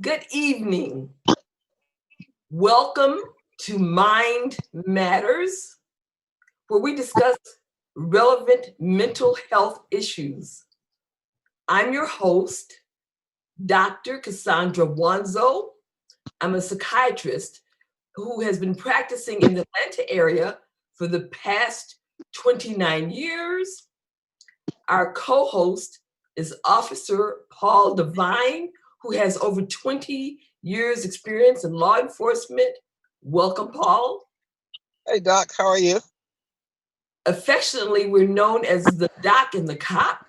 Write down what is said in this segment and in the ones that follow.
Good evening. Welcome to Mind Matters, where we discuss relevant mental health issues. I'm your host, DrCassandra Wanzo. I'm a psychiatrist who has been practicing in the Atlanta area for the past 29 years. Our co-host is Officer Paul Devine, who has over 20 years experience in law enforcement. Welcome, Paul. Hey, Doc, how are you? Affectionately, we're known as the Doc and the Cop.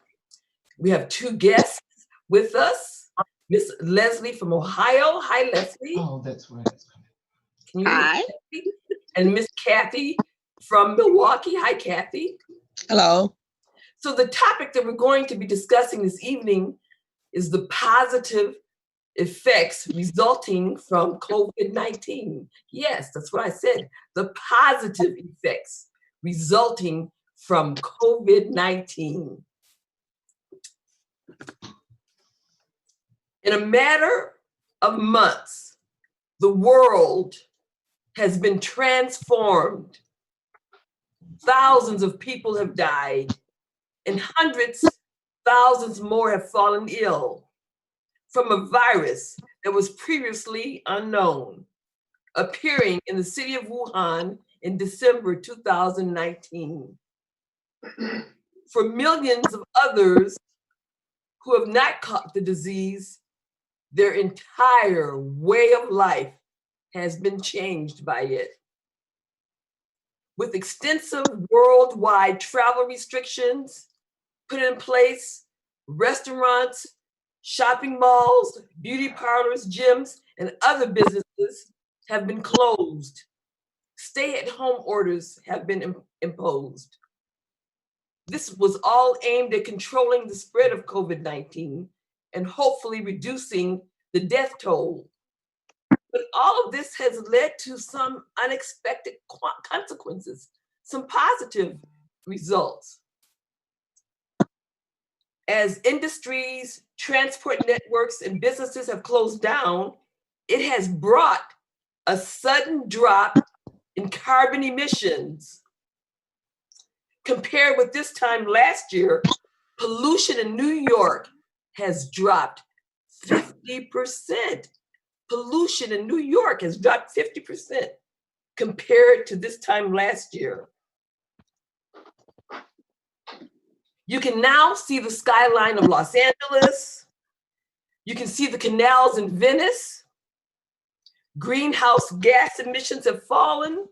We have two guests with us. Miss Leslie from Ohio. Hi, Leslie. Oh, that's right. Can you hear me? And Miss Kathy from Milwaukee. Hi, Kathy. Hello. So the topic that we're going to be discussing this evening is the positive effects resulting from COVID-19. Yes, that's what I said. The positive effects resulting from COVID-19. In a matter of months, the world has been transformed. Thousands of people have died, and thousands more have fallen ill from a virus that was previously unknown, appearing in the city of Wuhan in December 2019. For millions of others who have not caught the disease, their entire way of life has been changed by it. With extensive worldwide travel restrictions put in place, restaurants, shopping malls, beauty parlors, gyms, and other businesses have been closed. Stay-at-home orders have been imposed. This was all aimed at controlling the spread of COVID-19 and hopefully reducing the death toll. But all of this has led to some unexpected consequences, some positive results. As industries, transport networks, and businesses have closed down, it has brought a sudden drop in carbon emissions. Compared with this time last year, pollution in New York has dropped 50%. Pollution in New York has dropped 50% compared to this time last year. You can now see the skyline of Los Angeles. You can see the canals in Venice. Greenhouse gas emissions have fallen.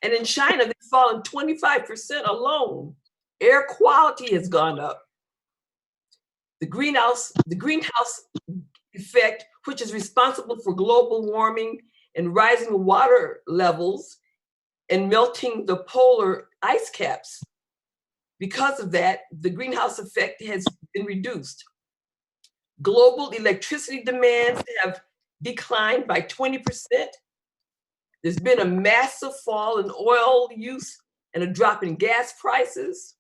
And in China, they've fallen 25% alone. Air quality has gone up. The greenhouse effect, which is responsible for global warming and rising water levels and melting the polar ice caps. Because of that, the greenhouse effect has been reduced. Global electricity demands have declined by 20%. There's been a massive fall in oil use and a drop in gas prices.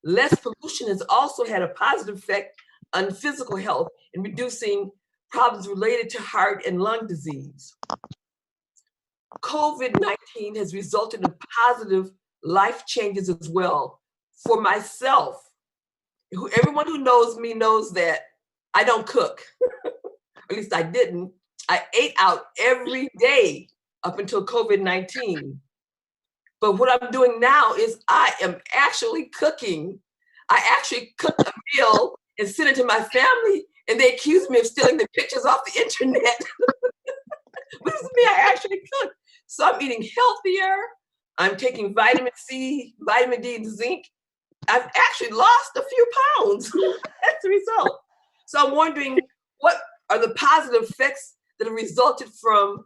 Less pollution has also had a positive effect on physical health in reducing problems related to heart and lung disease. COVID-19 has resulted in positive life changes as well. For myself, everyone who knows me knows that I don't cook. At least I didn't. I ate out every day up until COVID-19. But what I'm doing now is I am actually cooking. I actually cook a meal and send it to my family, and they accuse me of stealing the pictures off the internet. But it's me, I actually cook. So I'm eating healthier. I'm taking vitamin C, vitamin D, and zinc. I've actually lost a few pounds as a result. So I'm wondering, what are the positive effects that have resulted from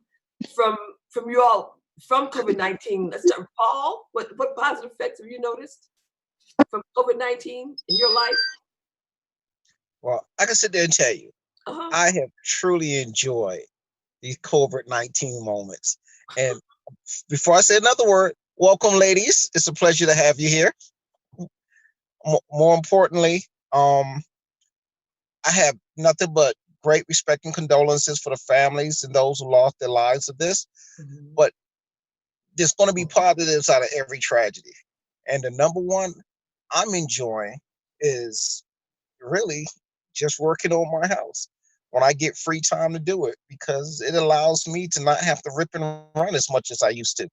you all from COVID-19? Let's start with Paul. What positive effects have you noticed from COVID-19 in your life? Well, I can sit there and tell you, I have truly enjoyed these COVID-19 moments. And before I say another word, welcome, ladies. It's a pleasure to have you here. More importantly, I have nothing but great respect and condolences for the families and those who lost their lives of this. But there's going to be positives out of every tragedy. And the number one I'm enjoying is really just working on my house when I get free time to do it, because it allows me to not have to rip and run as much as I used to.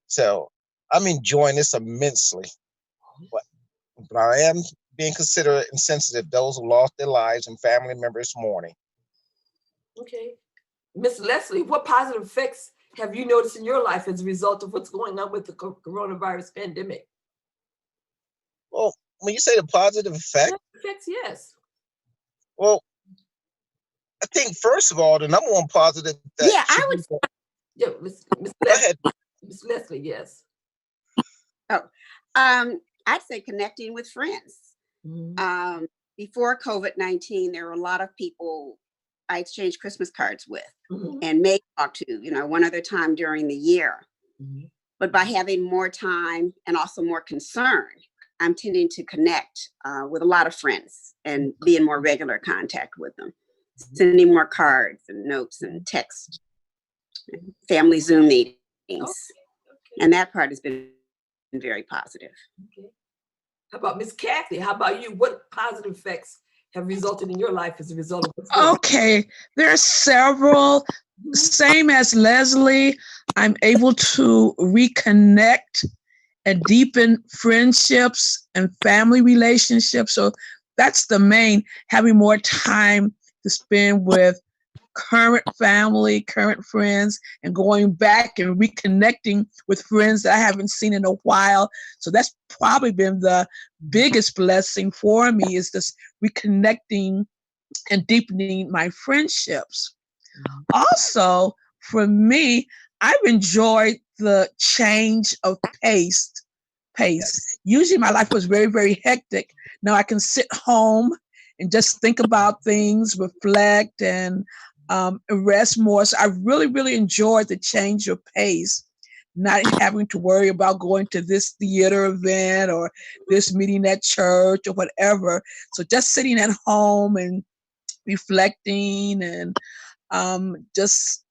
So I'm enjoying this immensely. But I am being considerate and sensitive those who lost their lives and family members mourning. Okay. Miss Leslie, what positive effects have you noticed in your life as a result of what's going on with the coronavirus pandemic? Well, when you say the positive effect, effects, yes. Well, I think first of all, the number one positive that I would. Yeah, Miss Leslie. Miss Leslie, yes. I'd say connecting with friends. Before COVID-19, there were a lot of people I exchanged Christmas cards with and may talk to, one other time during the year. But by having more time and also more concern, I'm tending to connect with a lot of friends and be in more regular contact with them, sending more cards and notes and text, family Zoom meetings. And that part has been very positive. How about Miss Kathy? How about you? What positive effects have resulted in your life as a result of what's going on? Okay, there are several. Same as Leslie, I'm able to reconnect and deepen friendships and family relationships. So that's the main, having more time to spend with current family, current friends, and going back and reconnecting with friends that I haven't seen in a while. So that's probably been the biggest blessing for me, is this reconnecting and deepening my friendships. Also, for me, I've enjoyed the change of pace. Usually my life was very, very hectic. Now I can sit home and just think about things, reflect, and rest more. So I really, really enjoyed the change of pace, not having to worry about going to this theater event or this meeting at church or whatever. So just sitting at home and reflecting and just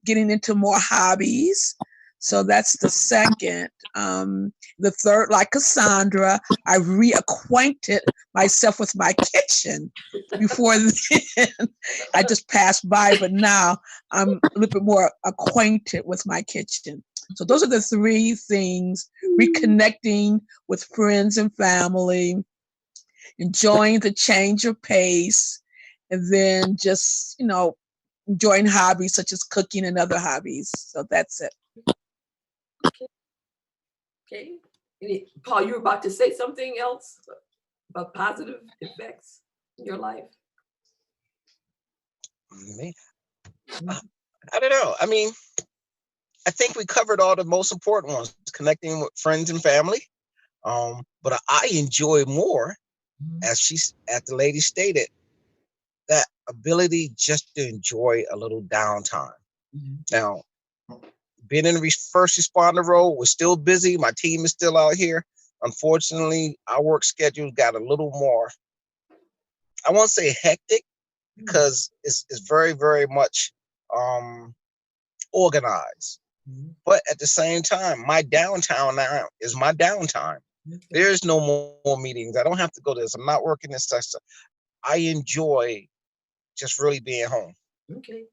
getting into more hobbies. So that's the second. The third, like Cassandra, I reacquainted myself with my kitchen. Before then, I just passed by, but now I'm a little bit more acquainted with my kitchen. So those are the three things: reconnecting with friends and family, enjoying the change of pace, and then just, enjoying hobbies such as cooking and other hobbies. So that's it. Okay. Paul, you were about to say something else about positive effects in your life? Me? I don't know. I mean, I think we covered all the most important ones, connecting with friends and family. But I enjoy more, as the lady stated, that ability just to enjoy a little downtime. Now, being in the first responder role, we're still busy. My team is still out here. Unfortunately, our work schedule got a little more, I won't say hectic, because it's very, very much organized. But at the same time, my downtown now is my downtime. There's no more meetings. I don't have to go to this. I'm not working this stuff. I enjoy just really being home. Okay.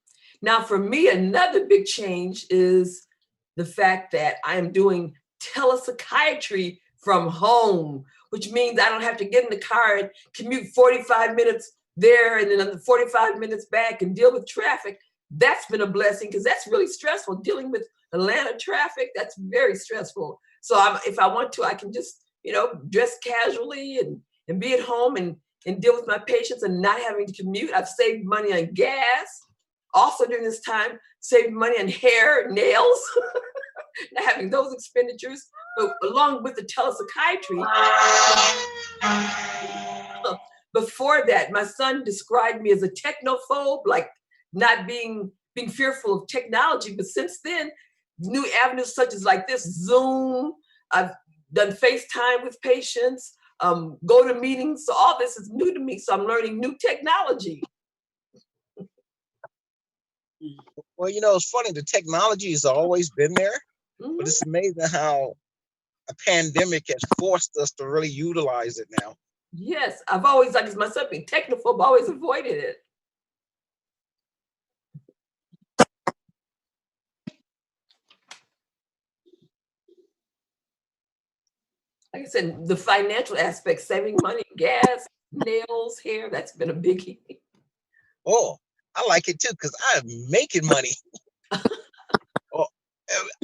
Now, for me, another big change is the fact that I am doing telepsychiatry from home, which means I don't have to get in the car and commute 45 minutes there and then 45 minutes back and deal with traffic. That's been a blessing, because that's really stressful. Dealing with Atlanta traffic, that's very stressful. So if I want to, I can just, dress casually and be at home and deal with my patients and not having to commute. I've saved money on gas. Also during this time, saved money on hair, nails, not having those expenditures. But along with the telepsychiatry, before that, my son described me as a technophobe, like not being fearful of technology. But since then, new avenues such as like this, Zoom, I've done FaceTime with patients, go to meetings. So all this is new to me. So I'm learning new technology. Well, it's funny. The technology has always been there, but it's amazing how a pandemic has forced us to really utilize it now. Yes, I've always, like myself, being technophobe, always avoided it. Like I said, the financial aspect, saving money, gas, nails, hair, that's been a biggie. Oh, I like it too, because I'm making money.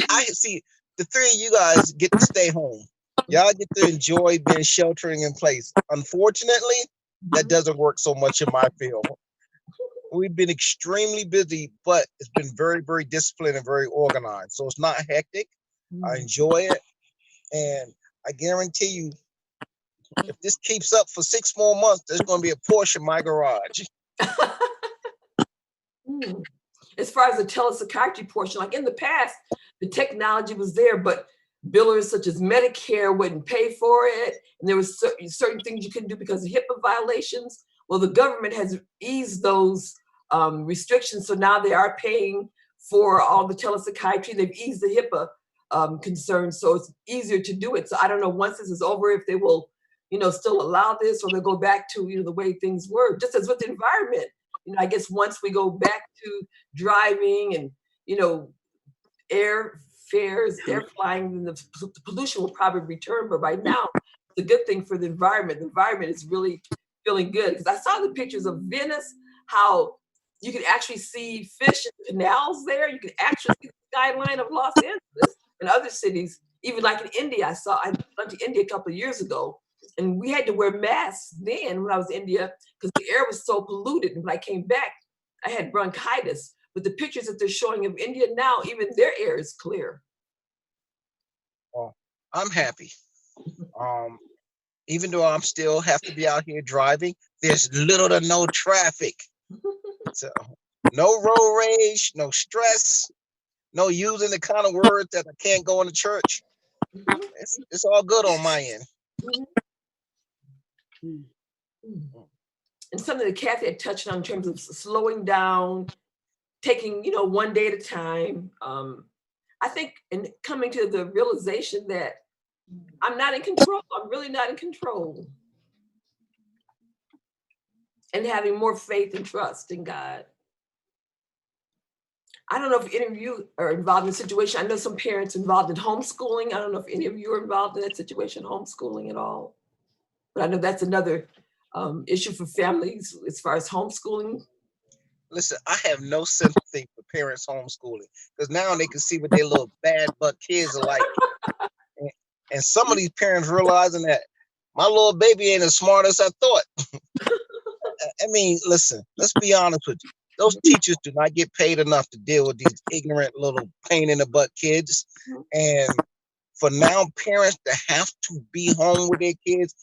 I see the three of you guys get to stay home. Y'all get to enjoy being sheltering in place. Unfortunately, that doesn't work so much in my field. We've been extremely busy, but it's been very, very disciplined and very organized. So it's not hectic. I enjoy it. And I guarantee you, if this keeps up for 6 more months, there's going to be a Porsche in my garage. As far as the telepsychiatry portion, like in the past, the technology was there, but billers such as Medicare wouldn't pay for it. And there was certain things you couldn't do because of HIPAA violations. Well, the government has eased those restrictions. So now they are paying for all the telepsychiatry. They've eased the HIPAA concerns. So it's easier to do it. So I don't know, once this is over, if they will, still allow this, or they'll go back to, the way things were, just as with the environment. I guess once we go back to driving and, air flying, the pollution will probably return. But right now, it's a good thing for the environment. The environment is really feeling good. Because I saw the pictures of Venice, how you can actually see fish in canals there. You can actually see the skyline of Los Angeles and other cities. Even like in India, I went to India a couple of years ago, and we had to wear masks then when I was in India because the air was so polluted. And when I came back, I had bronchitis. But the pictures that they're showing of India now, even their air is clear. Well, I'm happy. Even though I'm still have to be out here driving, there's little to no traffic. So no road rage, no stress, no using the kind of words that I can't go into church. It's all good on my end. And something that Kathy had touched on in terms of slowing down, taking, one day at a time. I think, and coming to the realization that I'm not in control. I'm really not in control. And having more faith and trust in God. I don't know if any of you are involved in the situation. I know some parents involved in homeschooling. I don't know if any of you are involved in that situation, homeschooling at all. But I know that's another issue for families as far as homeschooling. Listen, I have no sympathy for parents homeschooling because now they can see what their little bad butt kids are like. And some of these parents realizing that my little baby ain't as smart as I thought. I mean, listen, let's be honest with you. Those teachers do not get paid enough to deal with these ignorant little pain in the butt kids. And for now, parents to have to be home with their kids,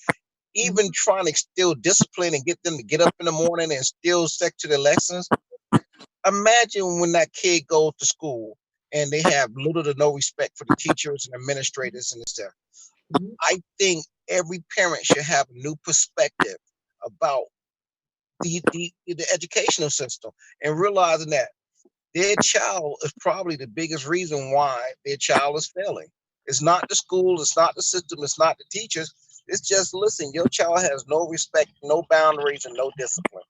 even trying to instill discipline and get them to get up in the morning and still stick to their lessons. Imagine when that kid goes to school and they have little to no respect for the teachers and administrators and stuff. I think every parent should have a new perspective about the educational system and realizing that their child is probably the biggest reason why their child is failing. It's not the school, it's not the system, it's not the teachers. It's just, listen, your child has no respect, no boundaries, and no discipline.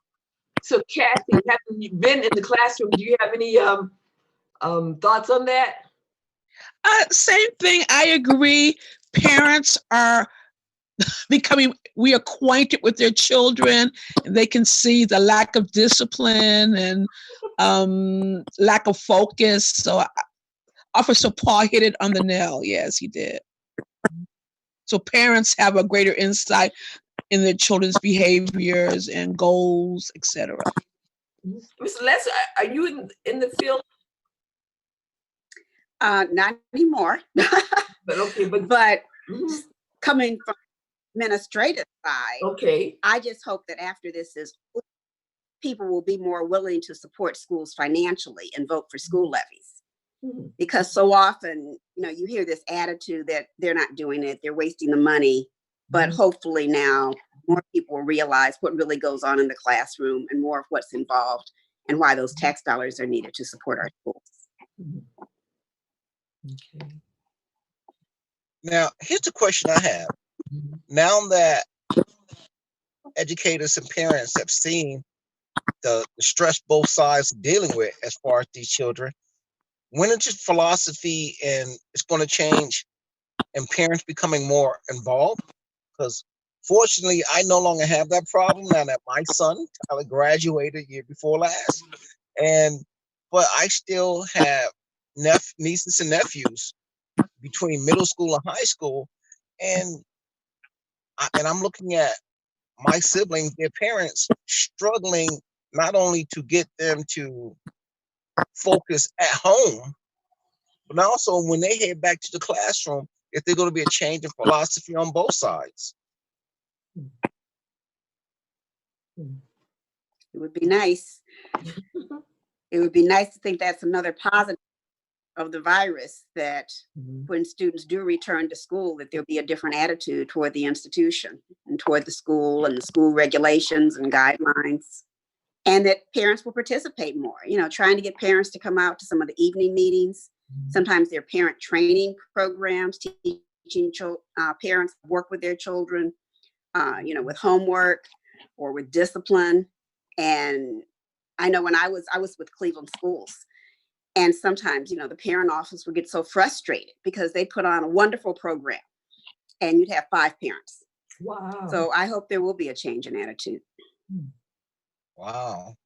So, Kathy, having you been in the classroom, do you have any thoughts on that? Same thing. I agree. Parents are becoming reacquainted with their children, and they can see the lack of discipline and lack of focus. So Officer Paul hit it on the nail. Yes, he did. So parents have a greater insight in their children's behaviors and goals, etc. Ms. Leslie, are you in the field? Not anymore. But okay, but coming from administrative side, okay, I just hope that after this is, people will be more willing to support schools financially and vote for school levies. Because so often, you hear this attitude that they're not doing it, they're wasting the money. But hopefully now more people will realize what really goes on in the classroom and more of what's involved, and why those tax dollars are needed to support our schools. Okay. Now, here's the question I have. Now that educators and parents have seen the stress both sides are dealing with as far as these children, when is your philosophy and it's going to change and parents becoming more involved? Because fortunately, I no longer have that problem now that my son Tyler graduated year before last, but I still have nieces and nephews between middle school and high school, and I'm looking at my siblings, their parents struggling not only to get them to focus at home, but also when they head back to the classroom, if there's going to be a change in philosophy on both sides. It would be nice. It would be nice to think that's another positive of the virus, that when students do return to school, that there'll be a different attitude toward the institution and toward the school and the school regulations and guidelines, and that parents will participate more, trying to get parents to come out to some of the evening meetings. Sometimes they're parent training programs, teaching parents to work with their children, with homework or with discipline. And I know when I was with Cleveland Schools, and sometimes, the parent office would get so frustrated because they put on a wonderful program and you'd have 5 parents. Wow. So I hope there will be a change in attitude. Wow.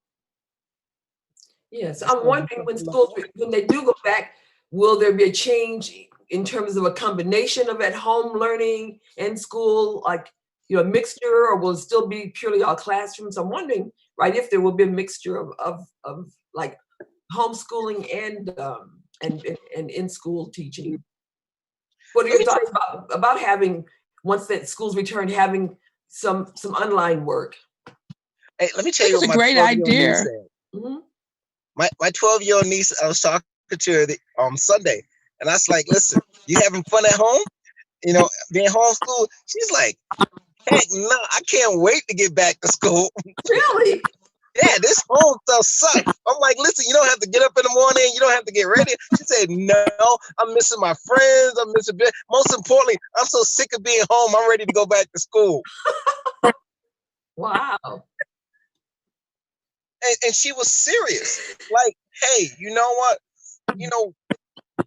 Yes, I'm wondering when they do go back, will there be a change in terms of a combination of at-home learning and school, like, a mixture, or will it still be purely all classrooms? I'm wondering, right, if there will be a mixture of like homeschooling and in-school teaching. What are your thoughts about having, once that schools return, having some online work? Hey, let me tell you It's what a great idea. My 12-year-old niece, I was talking to her on Sunday, and I was like, listen, you having fun at home? Being homeschooled? She's like, heck no, I can't wait to get back to school. Really? Yeah, this home stuff sucks. I'm like, listen, you don't have to get up in the morning. You don't have to get ready. She said, no, I'm missing my friends. I'm missing, most importantly, I'm so sick of being home. I'm ready to go back to school. Wow. And she was serious. Like, hey, you know what?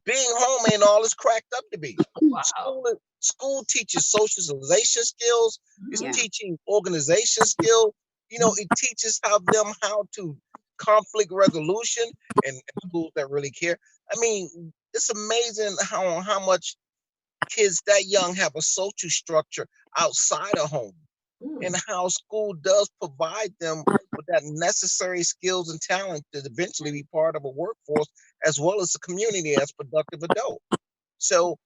Being home ain't all it's cracked up to be. Wow. School teaches socialization skills. It's teaching organization skills. It teaches them how to conflict resolution, and schools that really care. I mean, it's amazing how much kids that young have a social structure outside of home, and how school does provide them with that necessary skills and talent to eventually be part of a workforce as well as a community as productive adult. So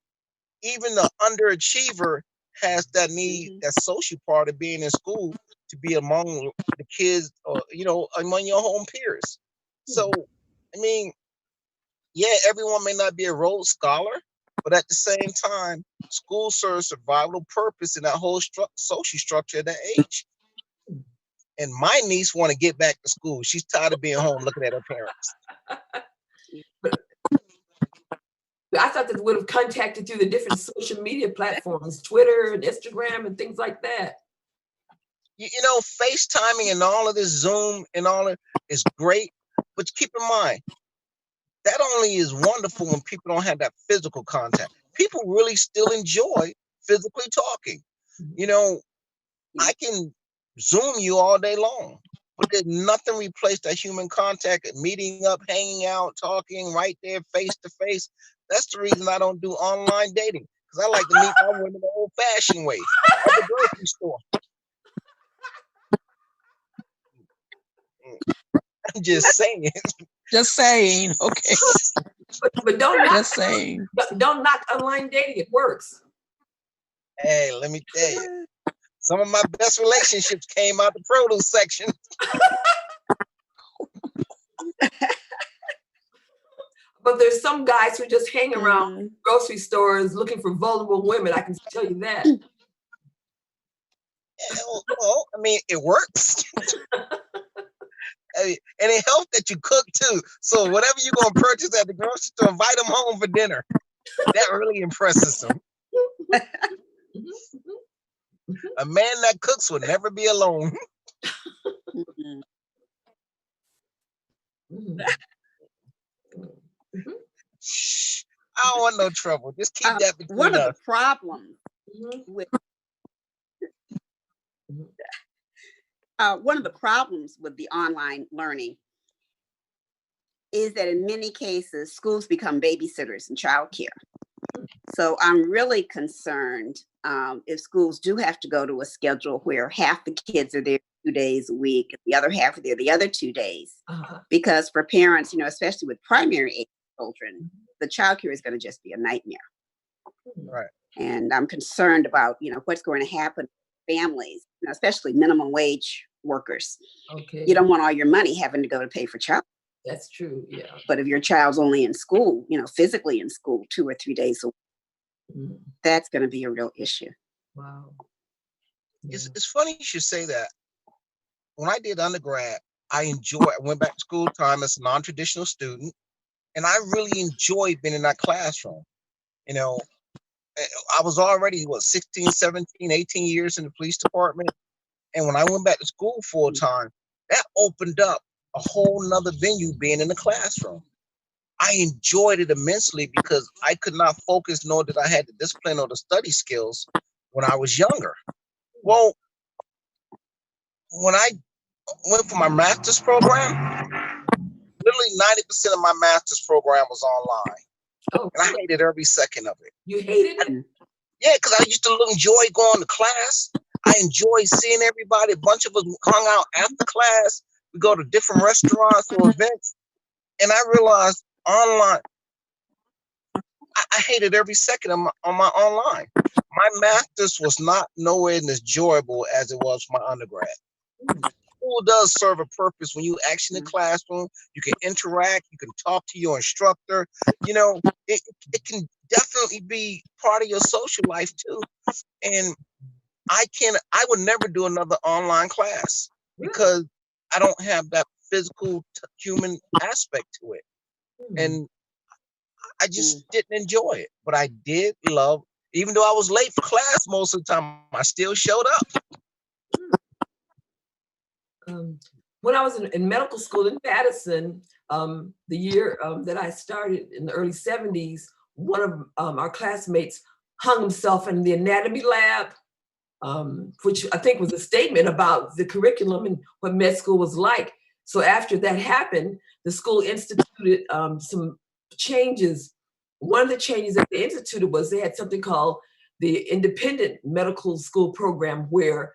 even the underachiever has that need, that social part of being in school, to be among the kids, or among your home peers. So, I mean, yeah, everyone may not be a Rhodes Scholar, but at the same time, school serves a vital purpose in that whole social structure at that age. And my niece want to get back to school. She's tired of being home looking at her parents. I thought that would have contacted through the different social media platforms, Twitter and Instagram and things like that. FaceTiming and all of this, Zoom and all of it is great, but keep in mind, that only is wonderful when people don't have that physical contact. People really still enjoy physically talking. I can Zoom you all day long, but there's nothing replaced that human contact, meeting up, hanging out, talking right there, face to face. That's the reason I don't do online dating, because I like to meet my women the old-fashioned way at the grocery store. I'm just saying. Just saying. Okay. But don't just saying. Don't knock online dating. It works. Hey, let me tell you, some of my best relationships came out the produce section. But there's some guys who just hang around grocery stores looking for vulnerable women. I can tell you that. Well, I mean, it works. and it helps that you cook too. So whatever you're gonna purchase at the grocery store, invite them home for dinner. That really impresses them. A man that cooks will never be alone. Shh, I don't want no trouble. Just keep that between one of us. the problems with one of the problems with the online learning is that in many cases, schools become babysitters and childcare. So I'm really concerned if schools do have to go to a schedule where half the kids are there 2 days a week, and the other half are there the other 2 days. Because for parents, especially with primary age children, the childcare is going to just be a nightmare. Right. And I'm concerned about, what's going to happen to families, especially minimum wage workers. Okay. You don't want all your money having to go to pay for child. That's true. Yeah. But if your child's only in school, physically in school 2 or 3 days a week, that's going to be a real issue. Wow. Yeah. It's funny you should say that. When I did undergrad, I went back to school time as a non-traditional student, and I really enjoyed being in that classroom. I was already, 16, 17, 18 years in the police department. And when I went back to school full time, that opened up a whole nother venue being in the classroom. I enjoyed it immensely because I could not focus, nor did I have the discipline or the study skills when I was younger. Well, when I went for my master's program, literally 90% of my master's program was online. Oh, and I hated every second of it. You hated it? Yeah, because I used to enjoy going to class. I enjoyed seeing everybody. A bunch of us hung out after class. We go to different restaurants or events. And I realized online, I hated every second on my online. My master's was not nowhere as enjoyable as it was my undergrad. School does serve a purpose when you actually in the classroom. You can interact. You can talk to your instructor. It can definitely be part of your social life too. And I would never do another online class because I don't have that physical human aspect to it. And I just didn't enjoy it. But I did love, even though I was late for class most of the time, I still showed up. When I was in medical school in Madison, the year that I started in the early 70s, one of our classmates hung himself in the anatomy lab, which I think was a statement about the curriculum and what med school was like. So after that happened, the school instituted some changes. One of the changes that they instituted was they had something called the independent medical school program, where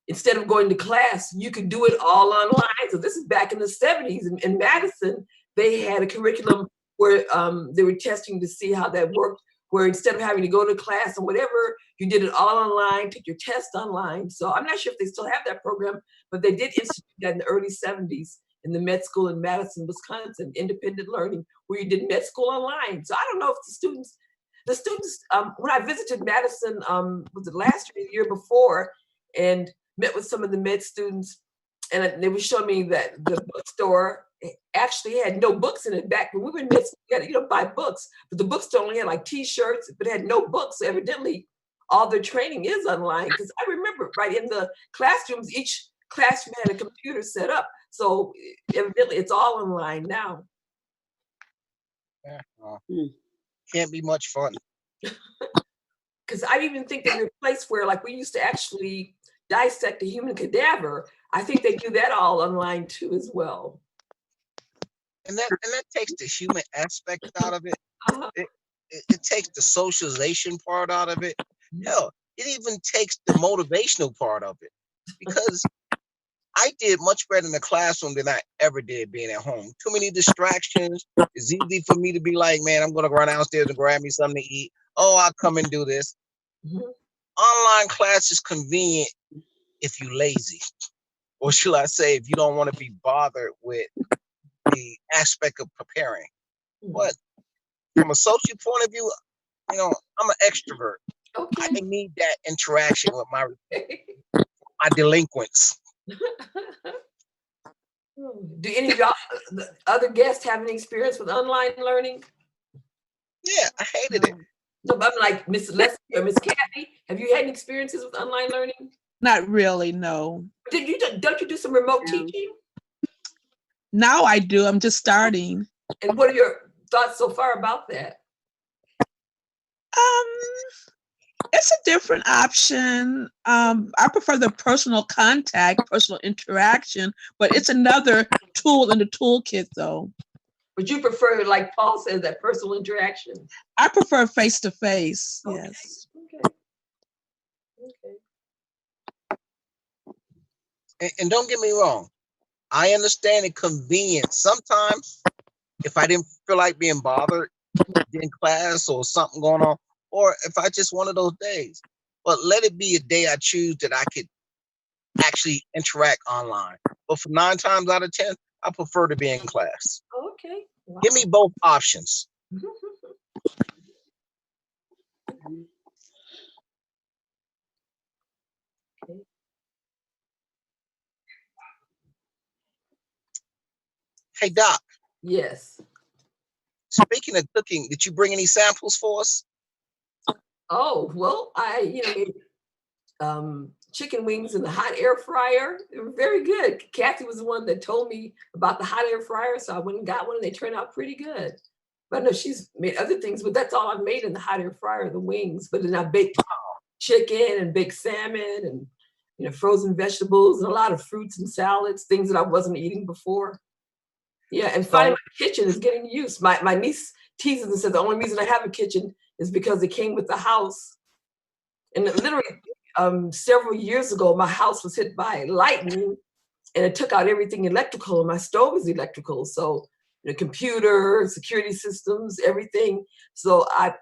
instead of going to class, you could do it all online. So this is back in the 70s. In Madison, they had a curriculum where they were testing to see how that worked, where instead of having to go to class and whatever, you did it all online, took your test online. So I'm not sure if they still have that program, but they did institute that in the early 70s in the med school in Madison, Wisconsin, independent learning, where you did med school online. So I don't know if the students, when I visited Madison, was it last year, the year before, and met with some of the med students, and they were showing me that the bookstore actually had no books in it. Back when we were in med school, you had to buy books, but the bookstore only had like T-shirts, but it had no books. So evidently, all their training is online. Because I remember right in the classrooms, each classroom had a computer set up. So evidently, it's all online now. Yeah, can't be much fun. Because I even think that in a place where like we used to actually dissect a human cadaver, I think they do that all online too as well. And that takes the human aspect out of it. It takes the socialization part out of it. Hell, it even takes the motivational part of it. Because I did much better in the classroom than I ever did being at home. Too many distractions. It's easy for me to be like, man, I'm going to run downstairs and grab me something to eat. Oh, I'll come and do this. Online class is convenient if you're lazy. Or should I say, if you don't want to be bothered with the aspect of preparing. But from a social point of view, I'm an extrovert. Okay. I need that interaction with my delinquents. Do any of y'all, the other guests, have any experience with online learning? Yeah, I hated it. No, but I'm like Miss Leslie or Miss Kathy. Have you had any experiences with online learning? Not really, no. Don't you do some remote teaching? Now I do. I'm just starting. And what are your thoughts so far about that? It's a different option. I prefer the personal contact, personal interaction, but it's another tool in the toolkit, though. But you prefer, like Paul says, that personal interaction? I prefer face-to-face, yes. Okay. And don't get me wrong, I understand the convenience. Sometimes, if I didn't feel like being bothered in class or something going on, or if I just one of those days, but let it be a day I choose that I could actually interact online. But for 9 times out of 10, I prefer to be in class. Okay. Wow. Give me both options. Okay. Hey, Doc. Yes. Speaking of cooking, did you bring any samples for us? Oh, well, I made chicken wings in the hot air fryer. They were very good. Kathy was the one that told me about the hot air fryer, so I went and got one, and they turned out pretty good. But no, she's made other things, but that's all I've made in the hot air fryer, the wings. But then I baked chicken and baked salmon and frozen vegetables and a lot of fruits and salads, things that I wasn't eating before. Yeah, and finally my kitchen is getting used. My niece teases and says the only reason I have a kitchen is because it came with the house. And literally several years ago, my house was hit by lightning and it took out everything electrical, and my stove is electrical. So the computer, security systems, everything. So I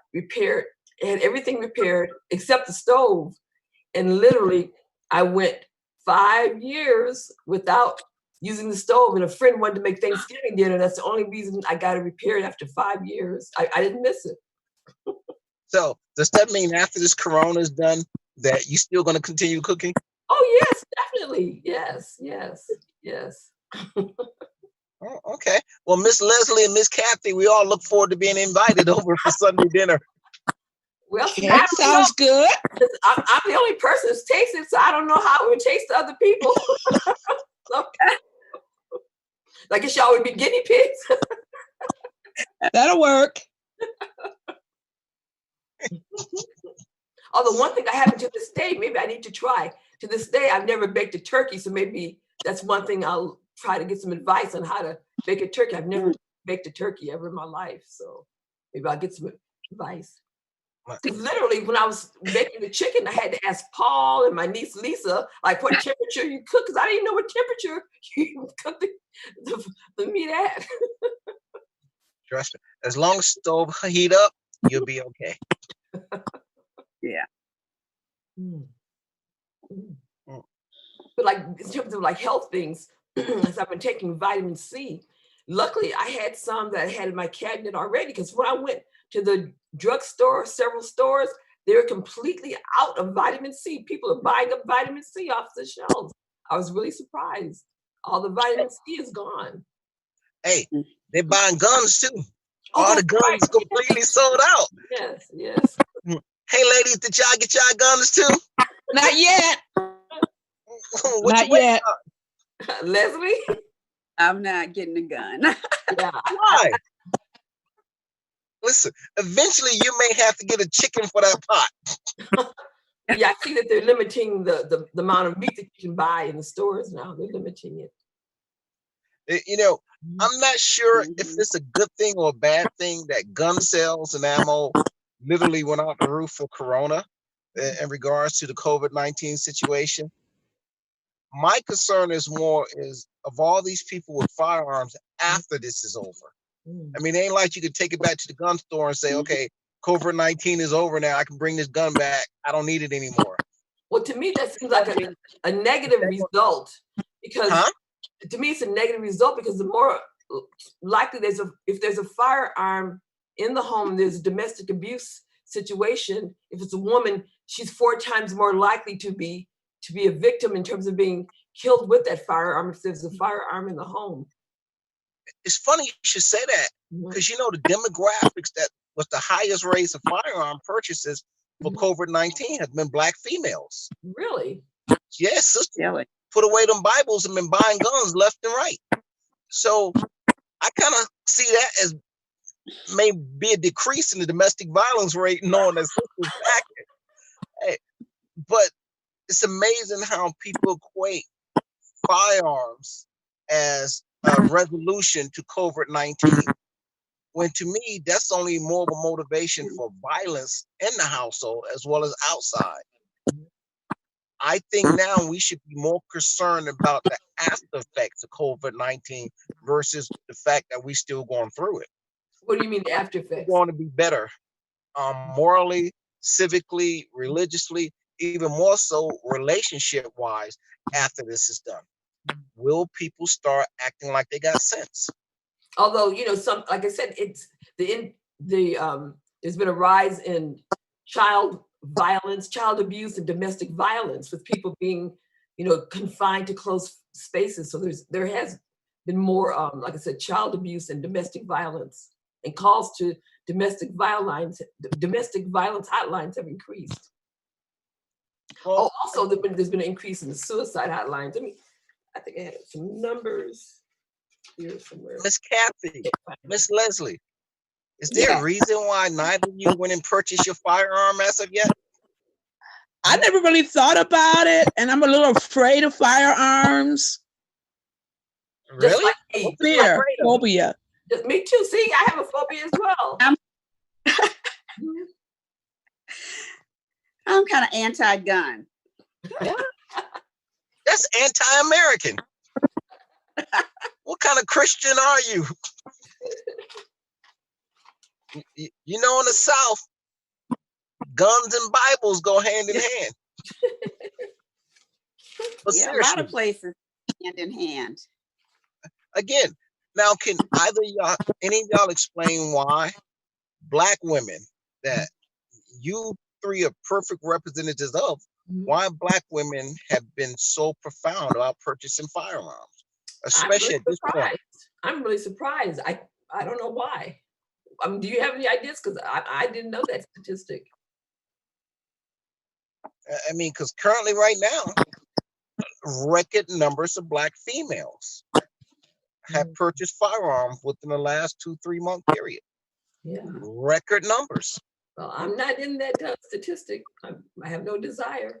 had everything repaired except the stove. And literally I went 5 years without using the stove, and a friend wanted to make Thanksgiving dinner. That's the only reason I got it repaired after 5 years. I didn't miss it. So does that mean after this corona is done that you still going to continue cooking? Oh yes, definitely. Yes. Oh, okay. Well, Miss Leslie and Miss Kathy, we all look forward to being invited over for Sunday dinner. Well, That sounds good. I'm the only person who's tasted, so I don't know how it would taste to other people. So, I guess y'all would be guinea pigs. That'll work. Although one thing I haven't to this day, maybe I need to try. To this day, I've never baked a turkey, so maybe that's one thing I'll try to get some advice on how to bake a turkey. I've never baked a turkey ever in my life, so maybe I'll get some advice. Because literally, when I was baking the chicken, I had to ask Paul and my niece Lisa, like, what temperature you cook, because I didn't know what temperature you cook the meat at. Trust me. As long as the stove heat up, you'll be okay. Yeah. But like in terms of like health things, as I've been taking vitamin C, luckily I had some that I had in my cabinet already, because when I went to the drugstore, several stores, they're completely out of vitamin C. People are buying up vitamin C off the shelves. I was really surprised. All the vitamin C is gone. Hey, they're buying guns too. Oh, all the guns completely sold out. Yes. Hey, ladies, did y'all get y'all guns too? Not yet. Not yet. Leslie? I'm not getting a gun. Yeah. Why? Listen, eventually you may have to get a chicken for that pot. Yeah, I see that they're limiting the amount of meat that you can buy in the stores now. They're limiting it. You know, I'm not sure if it's a good thing or a bad thing that gun sales and ammo literally went out the roof for Corona in regards to the COVID-19 situation. My concern is more of all these people with firearms after this is over. I mean, it ain't like you could take it back to the gun store and say, okay, COVID-19 is over now. I can bring this gun back. I don't need it anymore. Well, to me, that seems like a negative result, because to me, it's a negative result, because the more likely if there's a firearm in the home, there's a domestic abuse situation. If it's a woman, she's 4 times more likely to be a victim in terms of being killed with that firearm if there's a firearm in the home. It's funny you should say that, because you know the demographics that was the highest rates of firearm purchases for COVID-19 have been Black females. Really? Yes, sister. Really? Put away them Bibles and been buying guns left and right. So I kind of see that as may be a decrease in the domestic violence rate, knowing that sisters back it. Hey, but it's amazing how people equate firearms as a resolution to COVID-19, when to me, that's only more of a motivation for violence in the household as well as outside. I think now we should be more concerned about the after effects of COVID-19 versus the fact that we're still going through it. What do you mean the after effects? We want to be better, morally, civically, religiously, even more so relationship-wise after this is done. Will people start acting like they got sense? Although, you know, some, like I said, it's there's been a rise in child violence, child abuse, and domestic violence, with people being, you know, confined to closed spaces. So there has been more, like I said, child abuse and domestic violence, and calls to domestic violence hotlines have increased. Well, also there's been an increase in the suicide hotlines. I think I had some numbers here somewhere. Miss Kathy, Miss Leslie, is there a reason why neither of you went and purchased your firearm as of yet? I never really thought about it, and I'm a little afraid of firearms. Really? Like fear, phobia. Me too. See, I have a phobia as well. I'm kind of anti-gun. That's anti-American. What kind of Christian are you? You know, in the South, guns and Bibles go hand in hand. But yeah, a lot of places hand in hand. Again, now can any of y'all explain why Black women that you three are perfect representatives of, why Black women have been so profound about purchasing firearms, especially at this point? I'm really surprised. I don't know why. Do you have any ideas? Because I didn't know that statistic. I mean, because currently right now, record numbers of Black females have purchased firearms within the last 2-3 month period. Yeah. Record numbers. Well, I'm not in that statistic. I have no desire.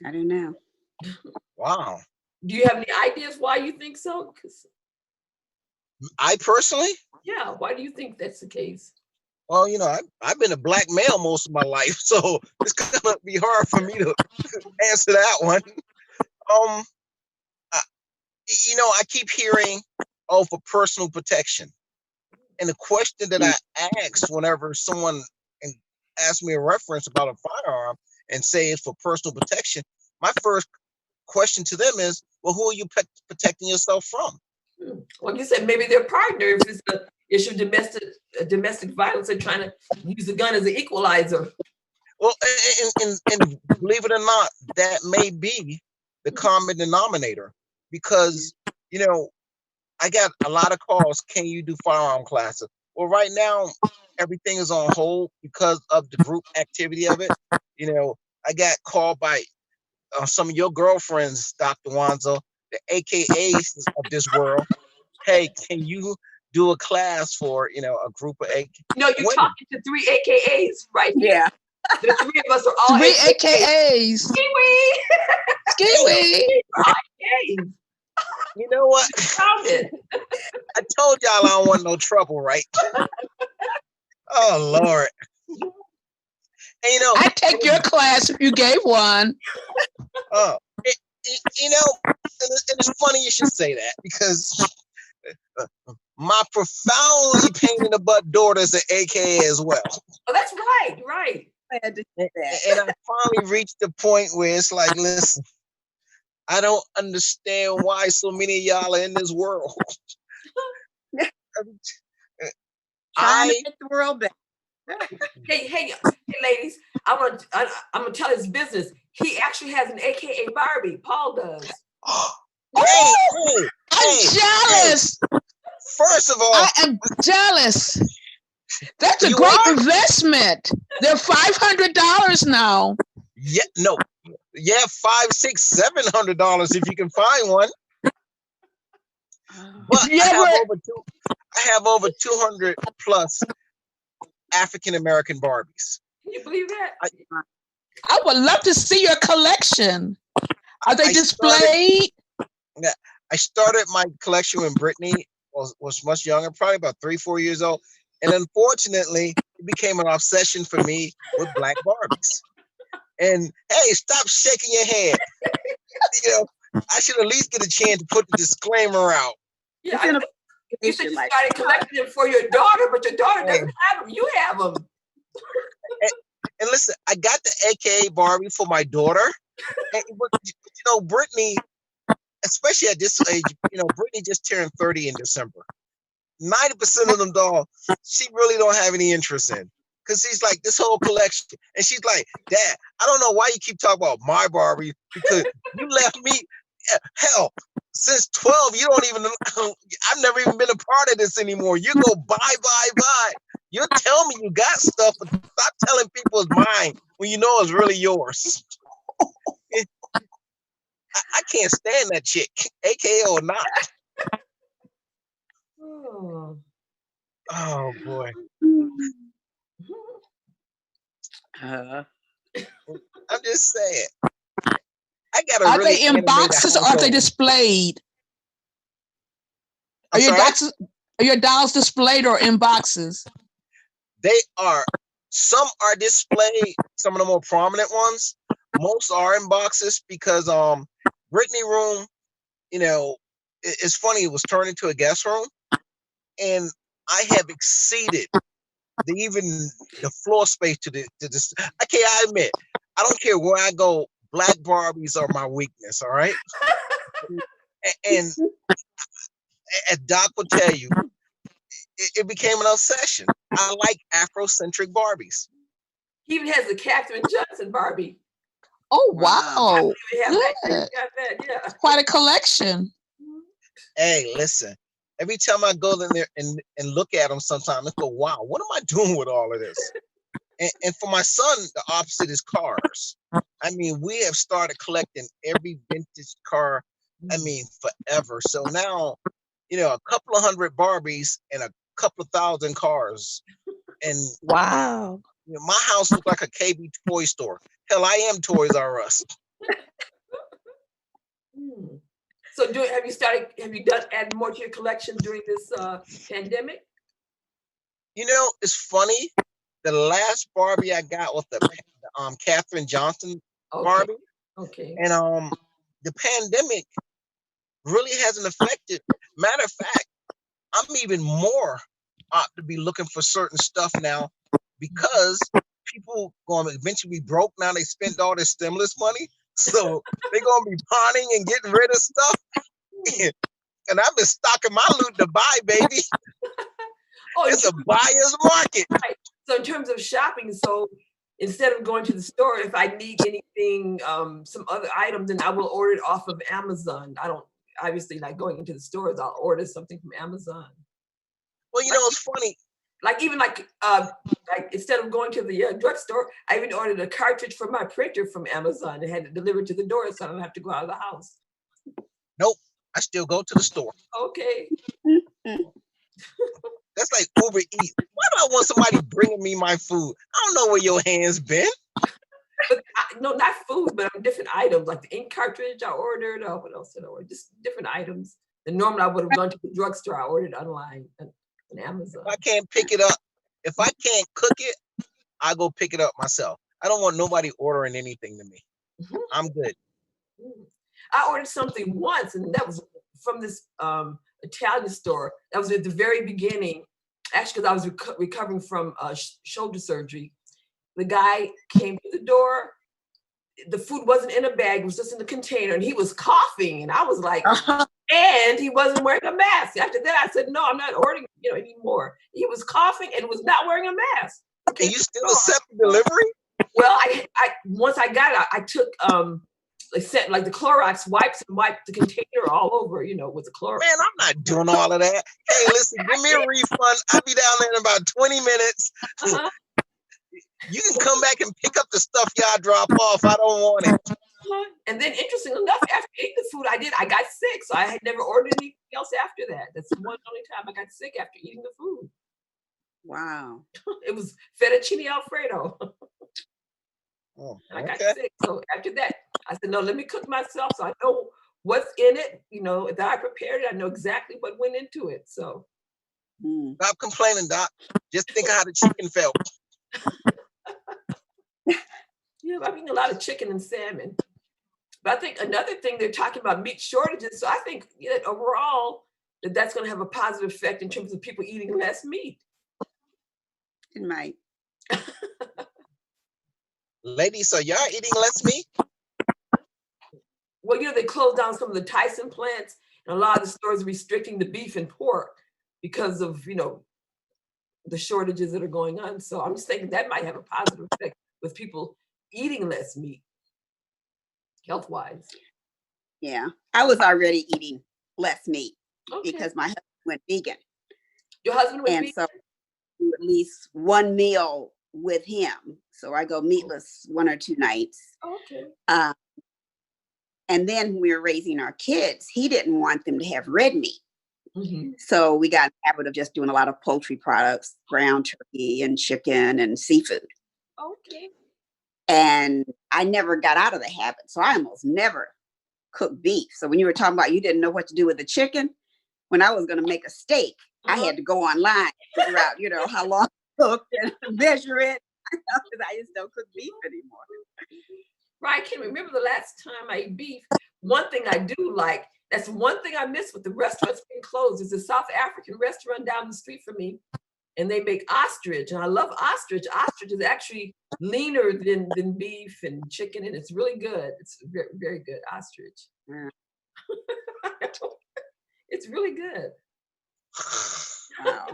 I don't know. Wow. Do you have any ideas why you think so? I personally? Yeah, why do you think that's the case? Well, you know, I've been a Black male most of my life, so it's gonna be hard for me to answer that one. You know, I keep hearing, for personal protection. And the question that I ask whenever someone asks me a reference about a firearm and say it's for personal protection, my first question to them is, well, who are you protecting yourself from? Well, you said maybe their partner, if it's an issue of domestic violence, they're trying to use the gun as an equalizer. Well, and believe it or not, that may be the common denominator, because, you know, I got a lot of calls. Can you do firearm classes? Well, right now, everything is on hold because of the group activity of it. You know, I got called by some of your girlfriends, Dr. Wanzo, the AKAs of this world. Hey, can you do a class for, you know, a group of AKAs? No, you're talking to 3 AKAs right here. Yeah. The 3 of us are all 3 AKAs. Ski-wee. Ski-wee. AKAs. You know what? I told y'all I don't want no trouble, right? Oh, Lord. And, you know, I'd take your class if you gave one. Oh, you know, it's funny you should say that, because my profoundly pain in the butt daughter's an AKA as well. Oh, that's right, right. And I finally reached the point where it's like, listen, I don't understand why so many of y'all are in this world. Trying to make the world better. Hey, ladies, I'm gonna tell his business. He actually has an AKA Barbie. Paul does. I'm jealous. First of all, I am jealous. That's a great investment. They're $500 now. Yeah, no. Yeah, $500, $600, $700 if you can find one. But I have over 200 plus African American Barbies. Can you believe that? I would love to see your collection. Are they displayed? I started my collection when Brittany was much younger, probably about 3-4 years old. And unfortunately, it became an obsession for me with black Barbies. And hey, stop shaking your head. You know, I should at least get a chance to put the disclaimer out. Yeah, you said you started collecting them for your daughter, but your daughter doesn't have them. You have them. And listen, I got the AKA Barbie for my daughter. But, you know, Brittany, especially at this age, you know, Brittany just turned 30 in December. 90% of them dolls, she really don't have any interest in. Because she's like, this whole collection. And she's like, Dad, I don't know why you keep talking about my Barbie, because you left me, hell, since 12, you don't even, I've never even been a part of this anymore. You go buy. You tell me you got stuff, but stop telling people it's mine when you know it's really yours. I can't stand that chick, AKA or not. Oh boy. I'm just saying. I got Are they in boxes or are they displayed? Are your dolls displayed or in boxes? They are. Some are displayed. Some of the more prominent ones. Most are in boxes because Brittany room, you know, it's funny. It was turned into a guest room, and I have exceeded the floor space to this. Okay, I admit, I don't care where I go. Black Barbies are my weakness. All right, and as Doc will tell you, it became an obsession. I like Afrocentric Barbies. He even has the Katherine Johnson Barbie. Oh wow! Yeah. Quite a collection. Hey, listen. Every time I go in there and look at them, sometimes I go, "Wow, what am I doing with all of this?" And for my son, the opposite is cars. I mean, we have started collecting every vintage car. I mean, forever. So now, you know, a couple of hundred Barbies and a couple of thousand cars. And wow, you know, my house looks like a KB toy store. Hell, I am Toys R Us. So have you done add more to your collection during this pandemic? You know, it's funny. The last Barbie I got was the Katherine Johnson Barbie. Okay. And the pandemic really hasn't affected. Matter of fact, I'm even more apt to be looking for certain stuff now because people going to eventually be broke now. They spent all their stimulus money. So they're going to be pawning and getting rid of stuff. And I've been stocking my loot to buy, baby. It's a buyer's market. Right. So in terms of shopping, so instead of going to the store, if I need anything, some other items, then I will order it off of Amazon. I don't obviously like going into the stores. I'll order something from Amazon. Well, you know, it's funny. Like even like instead of going to the drugstore, I even ordered a cartridge for my printer from Amazon and had it delivered to the door, so I don't have to go out of the house. Nope, I still go to the store. Okay. That's like Uber Eats. Why do I want somebody bringing me my food? I don't know where your hands been. But no, not food, but different items like the ink cartridge I ordered. Oh, what else did I order? Just different items. And normally I would have gone to the drugstore. I ordered online on Amazon. If I can't pick it up, if I can't cook it, I go pick it up myself. I don't want nobody ordering anything to me. I'm good. I ordered something once, and that was from this Italian store. That was at the very beginning, actually, because I was recovering from shoulder surgery. The guy came to the door. The food wasn't in a bag; it was just in the container, and he was coughing. And I was like, and he wasn't wearing a mask. After that, I said, no, I'm not ordering, anymore. He was coughing and was not wearing a mask. And you still accept the delivery? Well, I once I got it, I took like the Clorox wipes and wiped the container all over, with the Clorox. Man, I'm not doing all of that. Hey, listen, give me a refund. I'll be down there in about 20 minutes. Uh-huh. You can come back and pick up the stuff y'all drop off. I don't want it. And then, interestingly enough, after eating the food I got sick. So I had never ordered anything else after that. That's the only time I got sick after eating the food. Wow. It was fettuccine Alfredo. Oh, and I got sick. So after that, I said, no, let me cook myself so I know what's in it. That I prepared it. I know exactly what went into it. So stop complaining, Doc. Just think of how the chicken felt. Yeah, I've eaten a lot of chicken and salmon. But I think another thing, they're talking about meat shortages. So I think that overall, that's going to have a positive effect in terms of people eating less meat. It might. Ladies, so y'all eating less meat? Well, they closed down some of the Tyson plants, and a lot of the stores are restricting the beef and pork because of, the shortages that are going on. So I'm just thinking that might have a positive effect with people eating less meat, health-wise. Yeah, I was already eating less meat because my husband went vegan. Your husband went vegan? And so at least one meal with him. So I go meatless 1 or 2 nights. Okay. And then when we were raising our kids, he didn't want them to have red meat. Mm-hmm. So we got in the habit of just doing a lot of poultry products, ground turkey and chicken and seafood. Okay. And I never got out of the habit. So I almost never cooked beef. So when you were talking about you didn't know what to do with the chicken, when I was going to make a steak, I had to go online and figure out, how long to cook and measure it. Because I just don't cook beef anymore. Right. I can't remember the last time I ate beef. One thing I do like, that's one thing I miss with the restaurants being closed, is a South African restaurant down the street from me. And they make ostrich, and I love ostrich. Ostrich is actually leaner than beef and chicken, and it's really good. It's very, very good, ostrich. Mm. It's really good. Wow.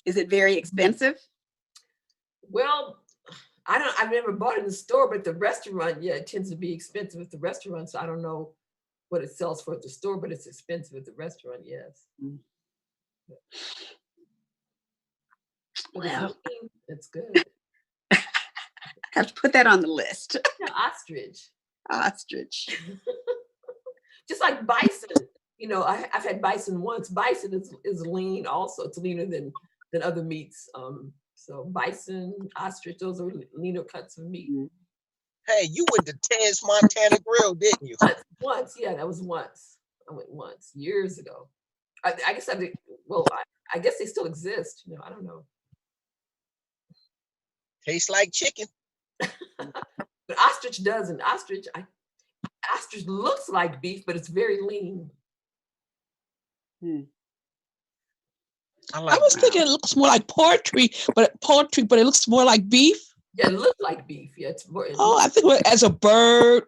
Is it very expensive? Well, I've never bought it in the store, but the restaurant, it tends to be expensive at the restaurant. So I don't know what it sells for at the store, but it's expensive at the restaurant, yes. Well, it's good. I have to put that on the list. Yeah, ostrich. Ostrich. Just like bison. I've had bison once. Bison is lean also. It's leaner than other meats. So bison, ostrich, those are leaner cuts of meat. Hey, you went to Ted's Montana Grill, didn't you? Once, yeah, that was once. I went once, years ago. I guess I guess they still exist. I don't know. Tastes like chicken. But ostrich doesn't. Ostrich looks like beef, but it's very lean. I was thinking it looks more like poultry, but it looks more like beef. Yeah, it looks like beef. Yeah, it's more. I think as a bird,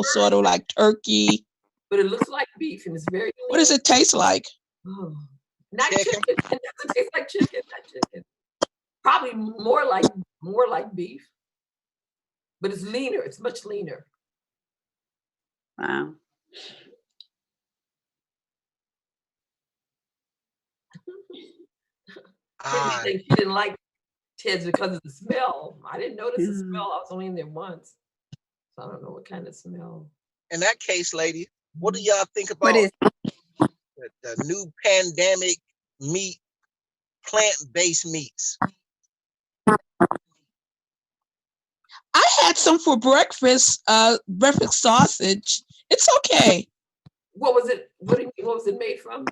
sort of like turkey. But it looks like beef, and it's very lean. What does it taste like? Oh, not chicken. It doesn't taste like chicken. Not chicken. Probably more like beef, but it's leaner. It's much leaner. Wow. She didn't like Ted's because of the smell. I didn't notice the smell. I was only in there once, so I don't know what kind of smell. In that case, lady, what do y'all think about the new pandemic meat, plant-based meats? I had some for breakfast, breakfast sausage. It's okay. What was it? What was it made from?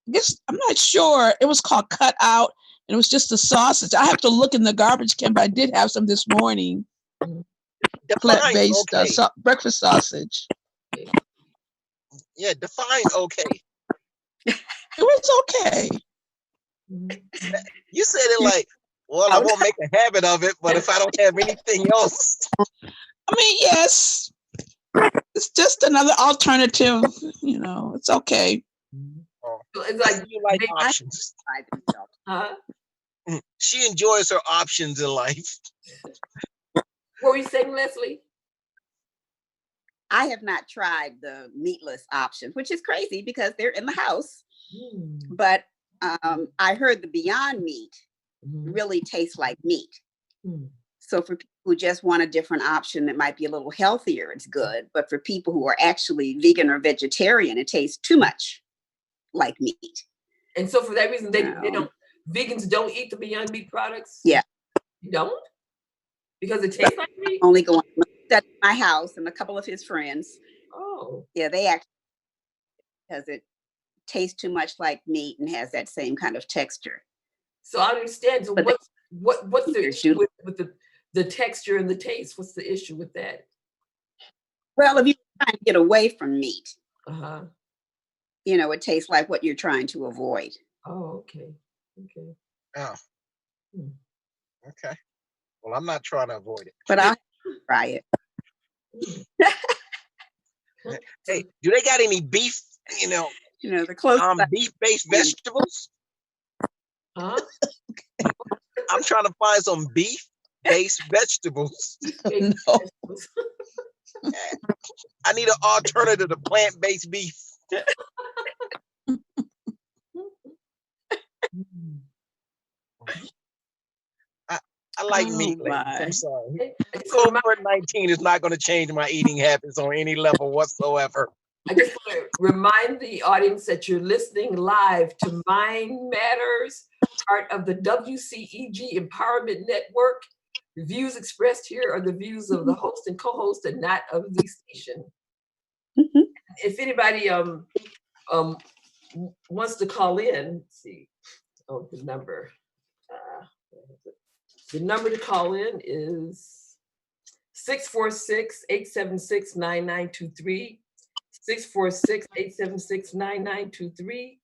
I guess I'm not sure. It was called Cut Out, and it was just a sausage. I have to look in the garbage can, but I did have some this morning. Plant-based breakfast sausage. Yeah, define okay. It was okay. You said it like, well, I won't make a habit of it, but if I don't have anything else. I mean, yes. It's just another alternative, it's okay. So it's like you like options. She enjoys her options in life. What were you saying, Leslie? I have not tried the meatless option, which is crazy because they're in the house. But I heard the Beyond Meat really tastes like meat. So for people who just want a different option that might be a little healthier, it's good. But for people who are actually vegan or vegetarian, it tastes too much like meat. And so for that reason, they don't. Vegans don't eat the Beyond Meat products. Yeah, you don't, because it tastes like meat. Only going to my house and a couple of his friends. Oh, yeah, they actually, because it tastes too much like meat and has that same kind of texture. So I understand. So what's the issue with the texture and the taste? What's the issue with that? Well, if you're trying to get away from meat, you know, it tastes like what you're trying to avoid. Oh, okay. Okay. Oh. Okay. Well, I'm not trying to avoid it. But I'll try it. Hey, do they got any beef, you know, the close beef-based vegetables? Huh? I'm trying to find some beef-based vegetables. No. I need an alternative to plant-based beef. I like meat. I'm sorry. COVID-19 is not going to change my eating habits on any level whatsoever. I just want to remind the audience that you're listening live to Mind Matters, part of the WCEG Empowerment Network. The views expressed here are the views of the host and co-host and not of the station. If anybody wants to call in, let's see. Oh, the number. The number to call in is 646-876-9923. 646-876-9923.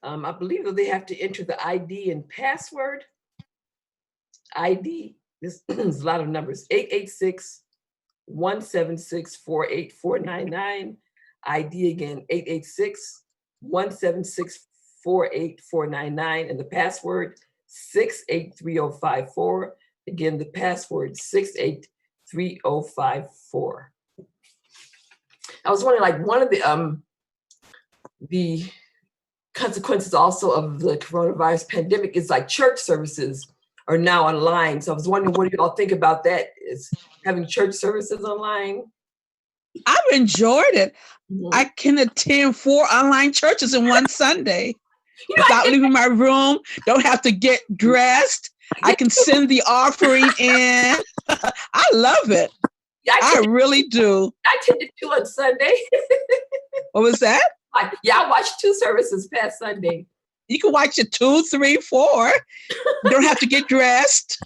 I believe that they have to enter the ID and password. ID, this is a lot of numbers. 886-176-48499. ID again, 886-176-48499. And the password 683054. Again, the password 683054. I was wondering, like, one of the consequences also of the coronavirus pandemic is like church services are now online. So I was wondering, what do you all think about that? Is having church services online? I've enjoyed it. I can attend 4 online churches in one Sunday. Without leaving my room, don't have to get dressed. I can send the offering in. I love it. Yeah, I really do. I attended 2 on Sunday. What was that? I watched 2 services past Sunday. You can watch it 2, 3, 4. You don't have to get dressed.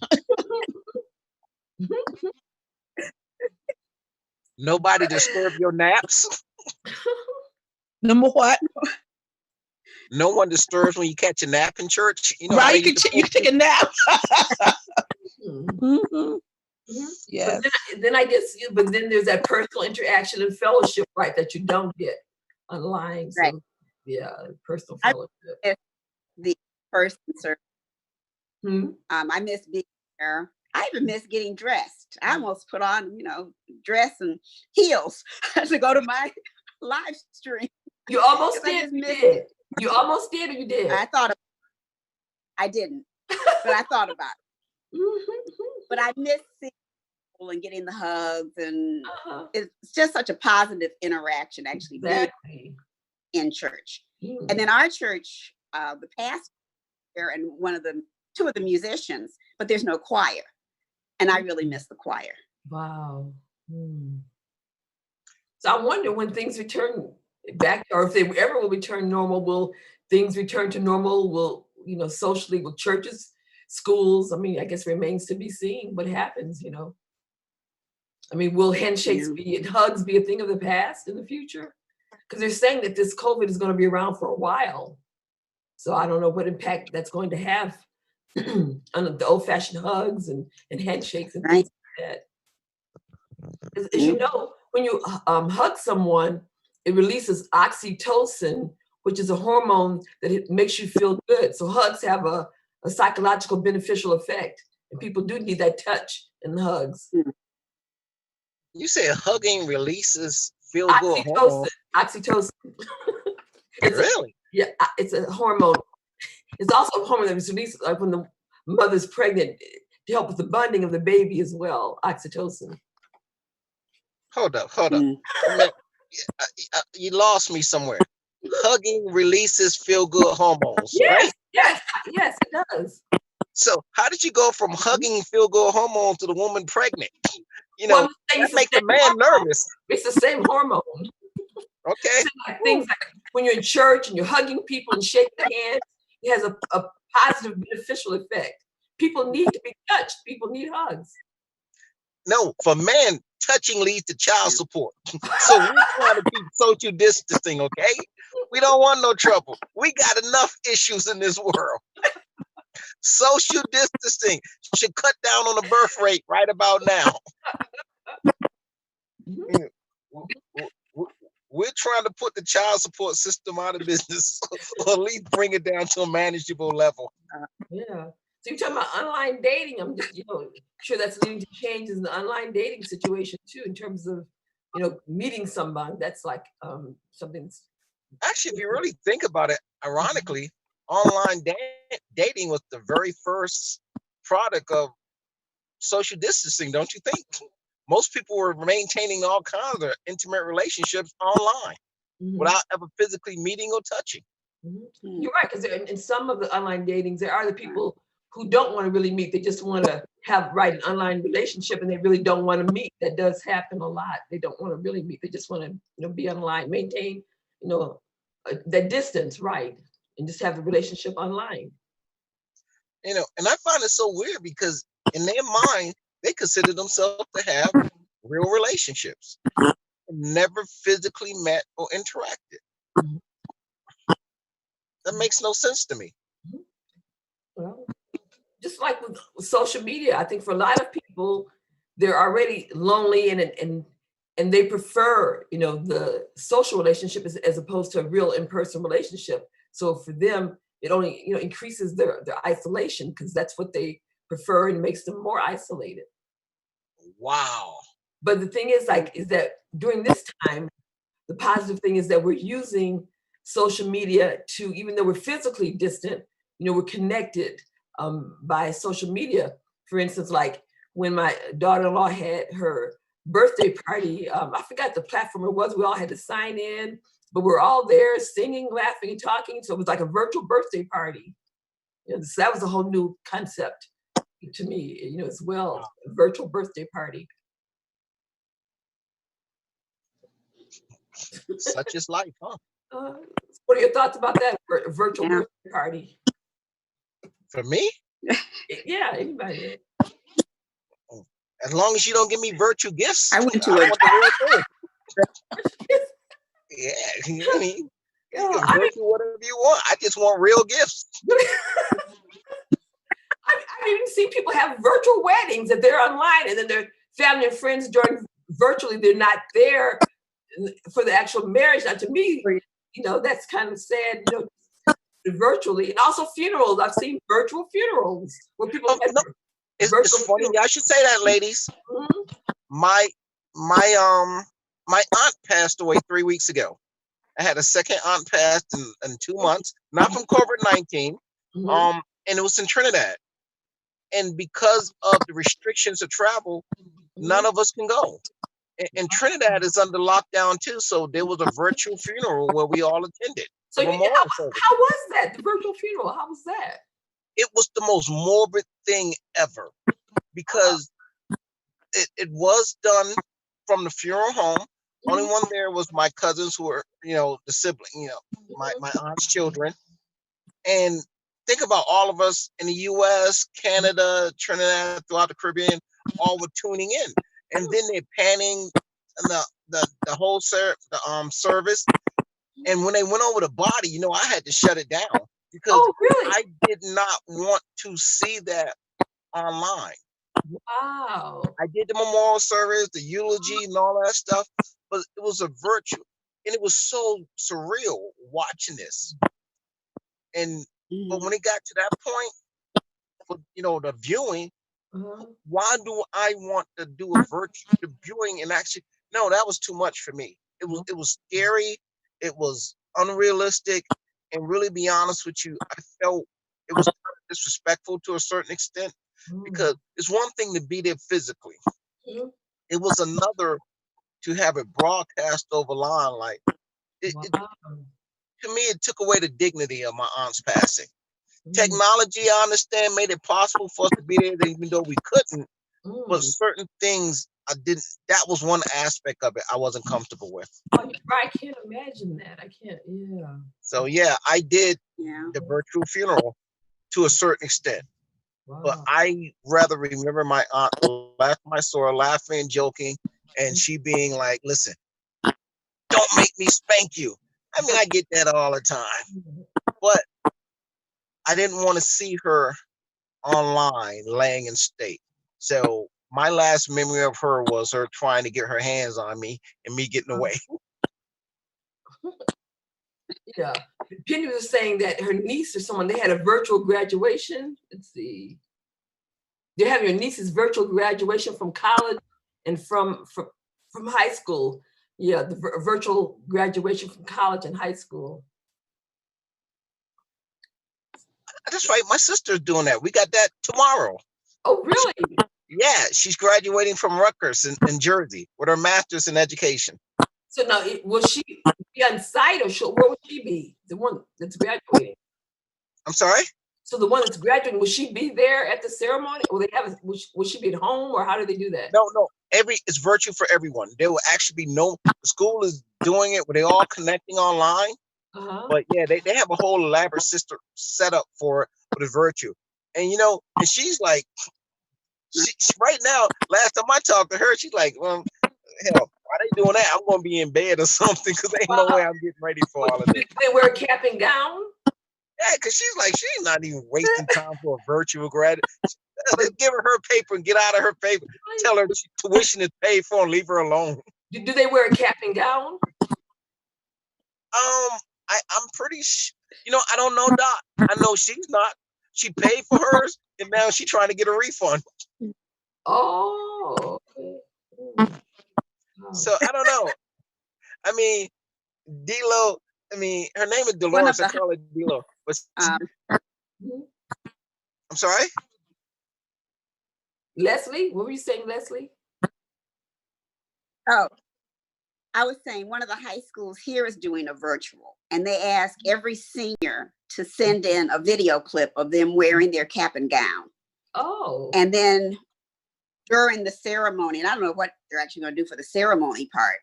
Nobody disturb your naps? Number what? No one disturbs when you catch a nap in church. You know, right, you can take a nap. Yeah. Then I guess, but then there's that personal interaction and fellowship, right, that you don't get online. So, right. Yeah, personal fellowship. I miss the person service. I miss being there. I even miss getting dressed. I almost put on, dress and heels to go to my live stream. You almost did. You almost did, or you did? I didn't, but I thought about it. But I miss seeing people and getting the hugs, and it's just such a positive interaction, actually, in church. And then our church, the pastor and 2 of the musicians, but there's no choir. And I really miss the choir. Wow. So I wonder when things return back, or if they ever will return normal, will things return to normal? Will, socially, will churches, schools, I guess remains to be seen what happens, will handshakes hugs be a thing of the past in the future? Because they're saying that this COVID is going to be around for a while. So I don't know what impact that's going to have on the old-fashioned hugs and handshakes and things like that. As you know, when you hug someone, it releases oxytocin, which is a hormone that it makes you feel good. So hugs have a psychological beneficial effect, and people do need that touch and hugs. You said hugging releases feel good hormone. Oxytocin. Really? It's a hormone. It's also a hormone that is released like when the mother's pregnant to help with the bonding of the baby as well. Oxytocin. Hold up. You lost me somewhere. Hugging releases feel good hormones, right? Yes, it does. So how did you go from hugging feel good hormone to the woman pregnant? That makes the man nervous. It's the same hormone. Okay. Things like when you're in church and you're hugging people and shaking hands, it has a positive beneficial effect. People need to be touched. People need hugs. No, for men, touching leads to child support. So we're trying to keep social distancing, okay? We don't want no trouble. We got enough issues in this world. Social distancing should cut down on the birth rate right about now. We're trying to put the child support system out of business, or at least bring it down to a manageable level. Yeah. So you're talking about online dating. I'm just, sure that's leading to changes in the online dating situation too, in terms of, meeting somebody. That's like something. Actually, if you really think about it, ironically, online dating was the very first product of social distancing, don't you think? Most people were maintaining all kinds of intimate relationships online without ever physically meeting or touching. You're right, because in some of the online datings, there are the people who don't want to really meet. They just want to have an online relationship, and they really don't want to meet. That does happen a lot. They don't want to really meet. They just want to, be online, maintain, that distance, right, and just have a relationship online. And I find it so weird because in their mind, they consider themselves to have real relationships, never physically met or interacted. That makes no sense to me. Well, just like with social media, I think for a lot of people, they're already lonely and they prefer, the social relationship as opposed to a real in-person relationship. So for them, it only, increases their isolation because that's what they prefer and makes them more isolated. Wow. But the thing is that during this time, the positive thing is that we're using social media to, even though we're physically distant, we're connected by social media. For instance, like when my daughter-in-law had her birthday party, I forgot the platform it was. We all had to sign in, but we're all there singing, laughing, and talking. So it was like a virtual birthday party. So that was a whole new concept to me, as well, a virtual birthday party. Such is life, huh? What are your thoughts about that virtual birthday party? For me? Yeah, anybody. As long as you don't give me virtual gifts, I went to it. Yeah, I mean, you can virtual whatever you want. I just want real gifts. I've even seen people have virtual weddings that they're online, and then their family and friends join virtually. They're not there for the actual marriage. Now, to me, that's kind of sad. Virtually, and also funerals. I've seen virtual funerals where people. It's funny. Funerals. I should say that, ladies. My aunt passed away 3 weeks ago. I had a second aunt pass in 2 months, not from COVID-19. And it was in Trinidad. And because of the restrictions of travel, none of us can go. And Trinidad is under lockdown too, so there was a virtual funeral where we all attended. So how was that? The virtual funeral, how was that? It was the most morbid thing ever because it was done from the funeral home. Only one there was my cousins who were, the sibling, my aunt's children. And think about all of us in the US, Canada, Trinidad, throughout the Caribbean, all were tuning in. And then they're panning the whole service. And when they went over the body, I had to shut it down because I did not want to see that online. Wow. I did the memorial service, the eulogy, and all that stuff, but it was a virtue. And it was so surreal watching this. And but when it got to that point, for the viewing, why do I want to do a virtual viewing? And actually, no, that was too much for me. It was scary. It was unrealistic. And really, be honest with you, I felt it was kind of disrespectful to a certain extent, because it's one thing to be there physically. It was another to have it broadcast over line. Like to me, it took away the dignity of my aunt's passing. Technology, I understand, made it possible for us to be there, even though we couldn't. But certain things, I didn't. That was one aspect of it I wasn't comfortable with. Oh, I can't imagine that. I can't. Yeah. So yeah, I did the virtual funeral to a certain extent. Wow. But I rather remember my aunt last time I saw her laughing, joking, and she being like, "Listen, don't make me spank you." I mean, I get that all the time, but I didn't want to see her online laying in state. So my last memory of her was her trying to get her hands on me and me getting away. Yeah. Penny was saying that her niece or someone, they had a virtual graduation. Let's see. They have your niece's virtual graduation from college and from high school. Yeah, the virtual graduation from college and high school. That's right. My sister's doing that. We got that tomorrow. Oh, really? Yeah, she's graduating from Rutgers in Jersey with her master's in education. So now, will she be on site, or where would she be? The one that's graduating. I'm sorry? So the one that's graduating, will she be there at the ceremony? Or will she be at home, or how do they do that? No. It's virtual for everyone. There will actually be the school is doing it where they're all connecting online. But yeah, they have a whole elaborate system set up for the virtue. And and she's like, she right now, last time I talked to her, she's like, well, hell, why they doing that? I'm gonna be in bed or something, because ain't no way I'm getting ready for all of this. Do they wear a cap and gown? Yeah, because she's not even wasting time for a virtual grad. Let's give her paper and get out of her paper. Tell her tuition is paid for and leave her alone. Do they wear a cap and gown? I'm pretty I don't know, Doc. I know she's not. She paid for hers, and now she's trying to get a refund. Oh, okay. So I don't know. I mean, D-Lo, her name is Dolores. I call her D-Lo. But I'm sorry? Leslie? What were you saying, Leslie? Oh, I was saying one of the high schools here is doing a virtual, and they ask every senior to send in a video clip of them wearing their cap and gown. Oh. And then during the ceremony, and I don't know what they're actually going to do for the ceremony part,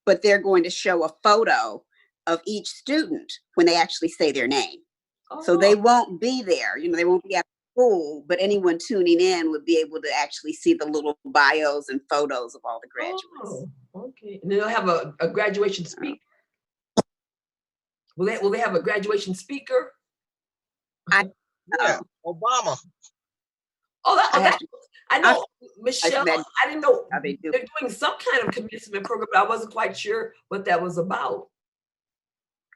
but they're going to show a photo of each student when they actually say their name. Oh. So they won't be there, they won't be at school, but anyone tuning in would be able to actually see the little bios and photos of all the graduates. Oh, okay. And they'll have a graduation speaker. Will they have a graduation speaker? Yeah, Obama. I know, Michelle. I didn't know they're doing some kind of commencement program, but I wasn't quite sure what that was about.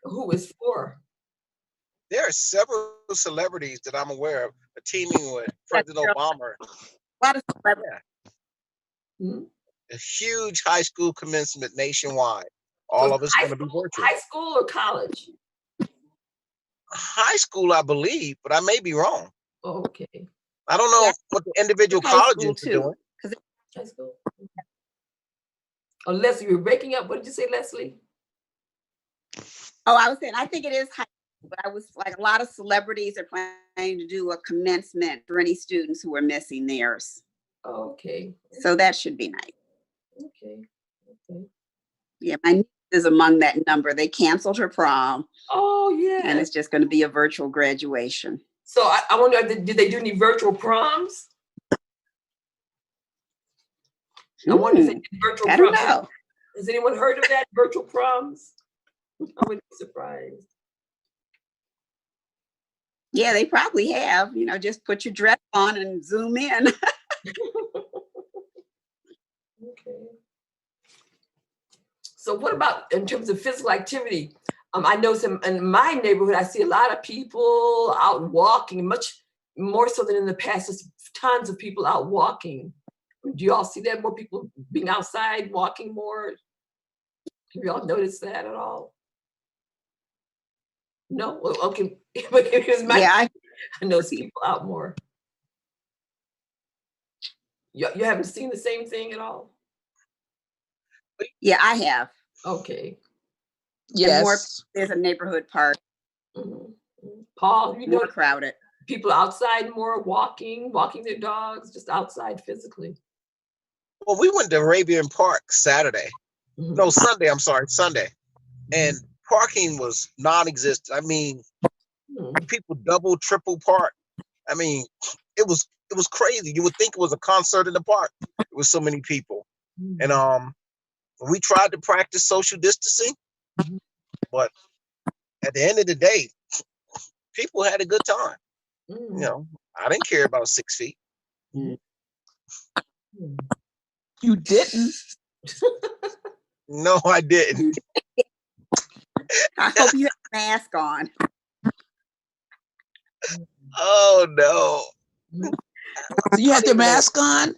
Who it's for? There are several celebrities that I'm aware of teaming with President Obama. A lot of celebrities. Yeah. A huge high school commencement nationwide. All of it's going to be virtual. High school or college? High school, I believe, but I may be wrong. Oh, okay. I don't know what the individual colleges are doing. High school. Oh, Leslie, you were breaking up. What did you say, Leslie? Oh, I was saying, I think it is high school, but I was like, a lot of celebrities are planning to do a commencement for any students who are missing theirs. Oh, okay. So that should be nice. Okay. Yeah, my niece is among that number. They canceled her prom. Oh, yeah. And it's just going to be a virtual graduation. So I wonder, did they do any virtual proms? I wonder if they did virtual proms. I don't know. Has anyone heard of that, virtual proms? I wouldn't be surprised. Yeah, they probably have. Just put your dress on and zoom in. Okay. So what about in terms of physical activity? I know in my neighborhood, I see a lot of people out walking, much more so than in the past. There's tons of people out walking. Do you all see that? More people being outside, walking more? Have you all noticed that at all? No? Well, okay. Yeah, I know people out more. You haven't seen the same thing at all? Yeah, I have. Okay. Yes. There's a neighborhood park. Paul, you know, More crowded. People outside more, walking their dogs, just outside physically. Well, we went to Arabian Park Saturday. No, Sunday. I'm sorry, Sunday. And parking was non-existent. I mean, people double, triple park. I mean, it was crazy. You would think it was a concert in the park. There was so many people. And we tried to practice social distancing, but at the end of the day, people had a good time. You know, I didn't care about 6 feet. You didn't? No, I didn't. I hope you have a mask on. Oh no. So you had your mask on?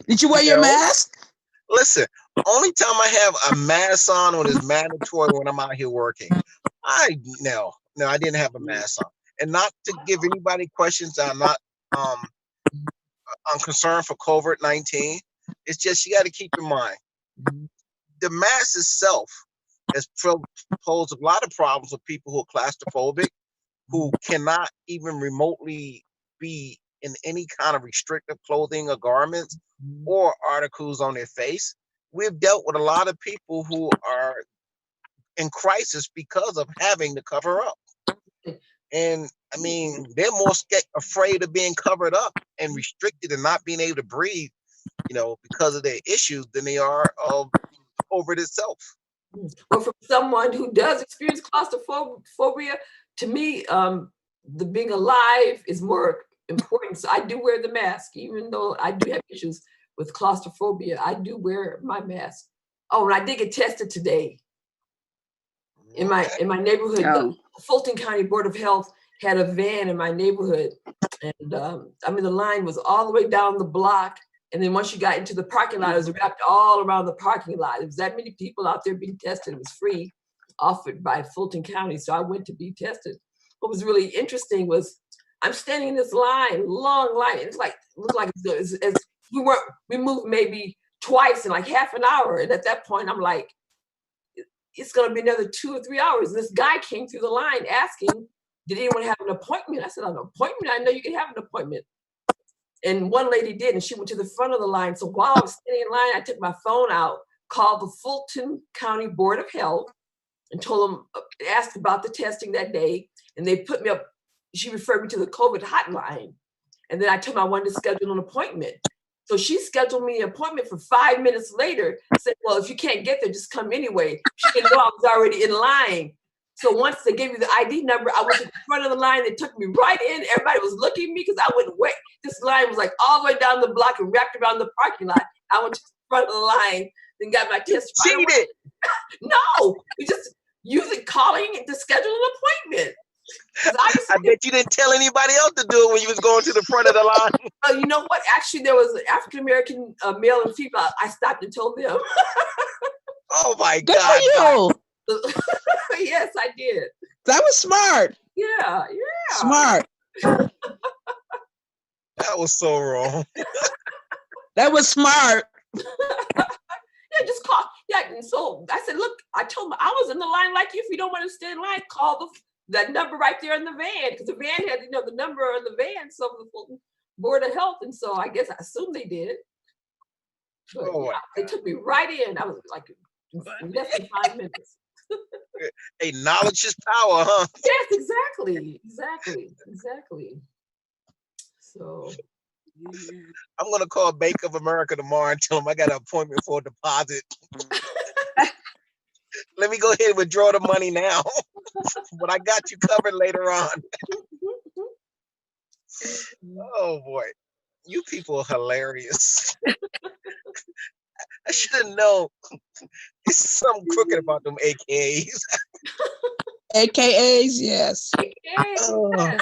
Did you wear your mask? Listen, only time I have a mask on when it's mandatory when I'm out here working. No, I didn't have a mask on. And not to give anybody questions, I'm not I'm concerned for COVID-19. It's just you got to keep in mind the mask itself has posed a lot of problems with people who are claustrophobic, who cannot even remotely be in any kind of restrictive clothing or garments or articles on their face. We've dealt with a lot of people who are in crisis because of having to cover up. And I mean, they're more afraid of being covered up and restricted and not being able to breathe, you know, because of their issues than they are of COVID itself. Well, for someone who does experience claustrophobia, to me, the being alive is more important. So I do wear the mask, even though I do have issues with claustrophobia. I do wear my mask. Oh, and I did get tested today. In my neighborhood, the Fulton County Board of Health had a van in my neighborhood, and I mean the line was all the way down the block, and then once you got into the parking lot, it was wrapped all around the parking lot. There was that many people out there being tested. It was free, offered by Fulton County, so I went to be tested. What was really interesting was I'm standing in this line, long line. It's like it looked like as we moved maybe twice in like half an hour, and at that point I'm like, it's going to be another 2 or 3 hours. And this guy came through the line asking, did anyone have an appointment? I said, an appointment? I know you can have an appointment. And one lady did, and she went to the front of the line. So while I was standing in line, I took my phone out, called the Fulton County Board of Health, and told them, asked about the testing that day. And they put me up, she referred me to the COVID hotline. And then I told them I wanted to schedule an appointment. So she scheduled me an appointment for 5 minutes later, said, well, if you can't get there, just come anyway. She didn't know I was already in line. So once they gave me the ID number, I went to the front of the line. They took me right in. Everybody was looking at me because I wouldn't wait. This line was like all the way down the block and wrapped around the parking lot. I went to the front of the line, then got my test. Cheated. No, we just using calling to schedule an appointment. I bet you didn't tell anybody else to do it when you was going to the front of the line. You know what? Actually, there was an African-American male and female. I stopped and told them. Oh my Good God. For you. Yes, I did. That was smart. Yeah. Smart. That was so wrong. That was smart. Yeah, just call. Yeah, and so I said, look, I told them I was in the line like you. If you don't want to stand in line, call that number right there in the van, because the van had, the number on the van, so the Fulton Board of Health, and so I guess I assumed they did. But they took me right in. I was like less than 5 minutes. Hey, knowledge is power, huh? Yes, exactly. So I'm gonna call Bank of America tomorrow and tell them I got an appointment for a deposit. Let me go ahead and withdraw the money now. But I got you covered later on. Oh boy, you people are hilarious. I should have known It's something crooked about them AKAs. AKAs, yes. AKAs, yes.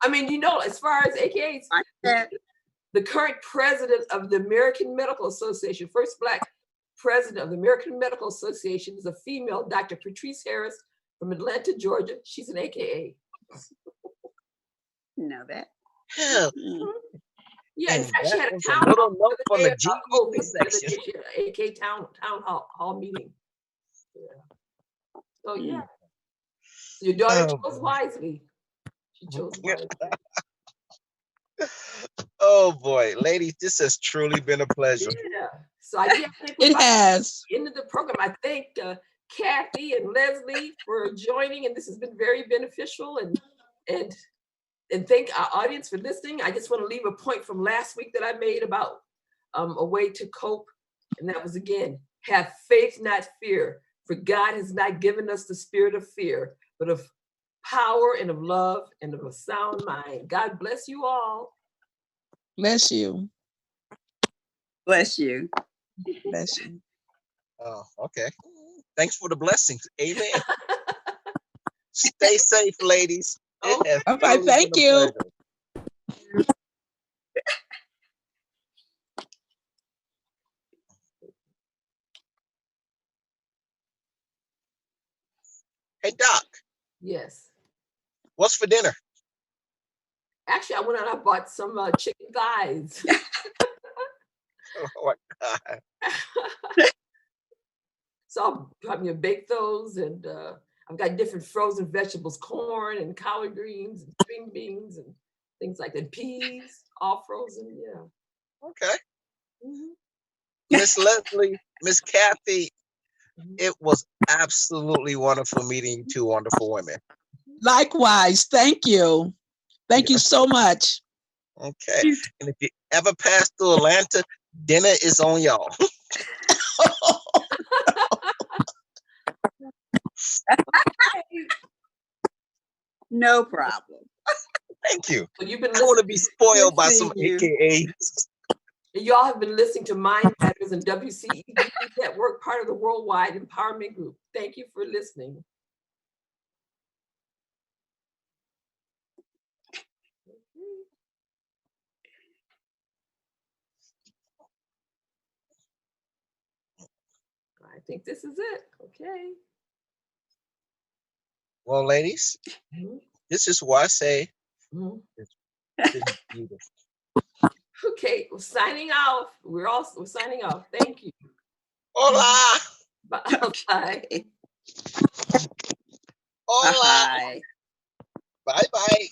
I mean, you know, as far as AKAs, the current president of the American Medical Association, first Black president of the American Medical Association, is a female, Dr. Patrice Harris from Atlanta, Georgia. She's an AKA. Know that. Hell. Yeah, in And fact, she that had a was town a little hall note from the the other GED day. section. She had an AK town hall meeting. Yeah. So yeah. So your daughter chose wisely. She chose wisely. Oh boy, ladies, this has truly been a pleasure. Yeah. So I think It has. End of the program. I thank Kathy and Leslie for joining, and this has been very beneficial. And thank our audience for listening. I just want to leave a point from last week that I made about a way to cope, and that was, again, have faith, not fear. For God has not given us the spirit of fear, but of power and of love and of a sound mind. God bless you all. Bless you. Bless you. Bless you. Oh, okay. Thanks for the blessings. Amen. Stay safe, ladies. Okay, thank you. Hey, Doc. Yes. What's for dinner? Actually, I went out and I bought some chicken thighs. Oh my God. So I'll probably bake those, and I've got different frozen vegetables, corn and collard greens and string beans and things like that. Peas, all frozen, yeah. Okay. Miss Leslie, Miss Kathy, it was absolutely wonderful meeting you two wonderful women. Likewise. Thank you. Thank you so much. Okay. And if you ever pass through Atlanta, dinner is on y'all. No problem. Thank you. So you've been I want to be spoiled by some you. AKAs. Y'all have been listening to Mind Matters and WCEG Network, part of the Worldwide Empowerment Group. Thank you for listening. I think this is it. Okay. Well, ladies, this is why I say it's beautiful. Okay, we're signing off. We're signing off. Thank you. Hola. Bye. Hola. Bye. Bye-bye.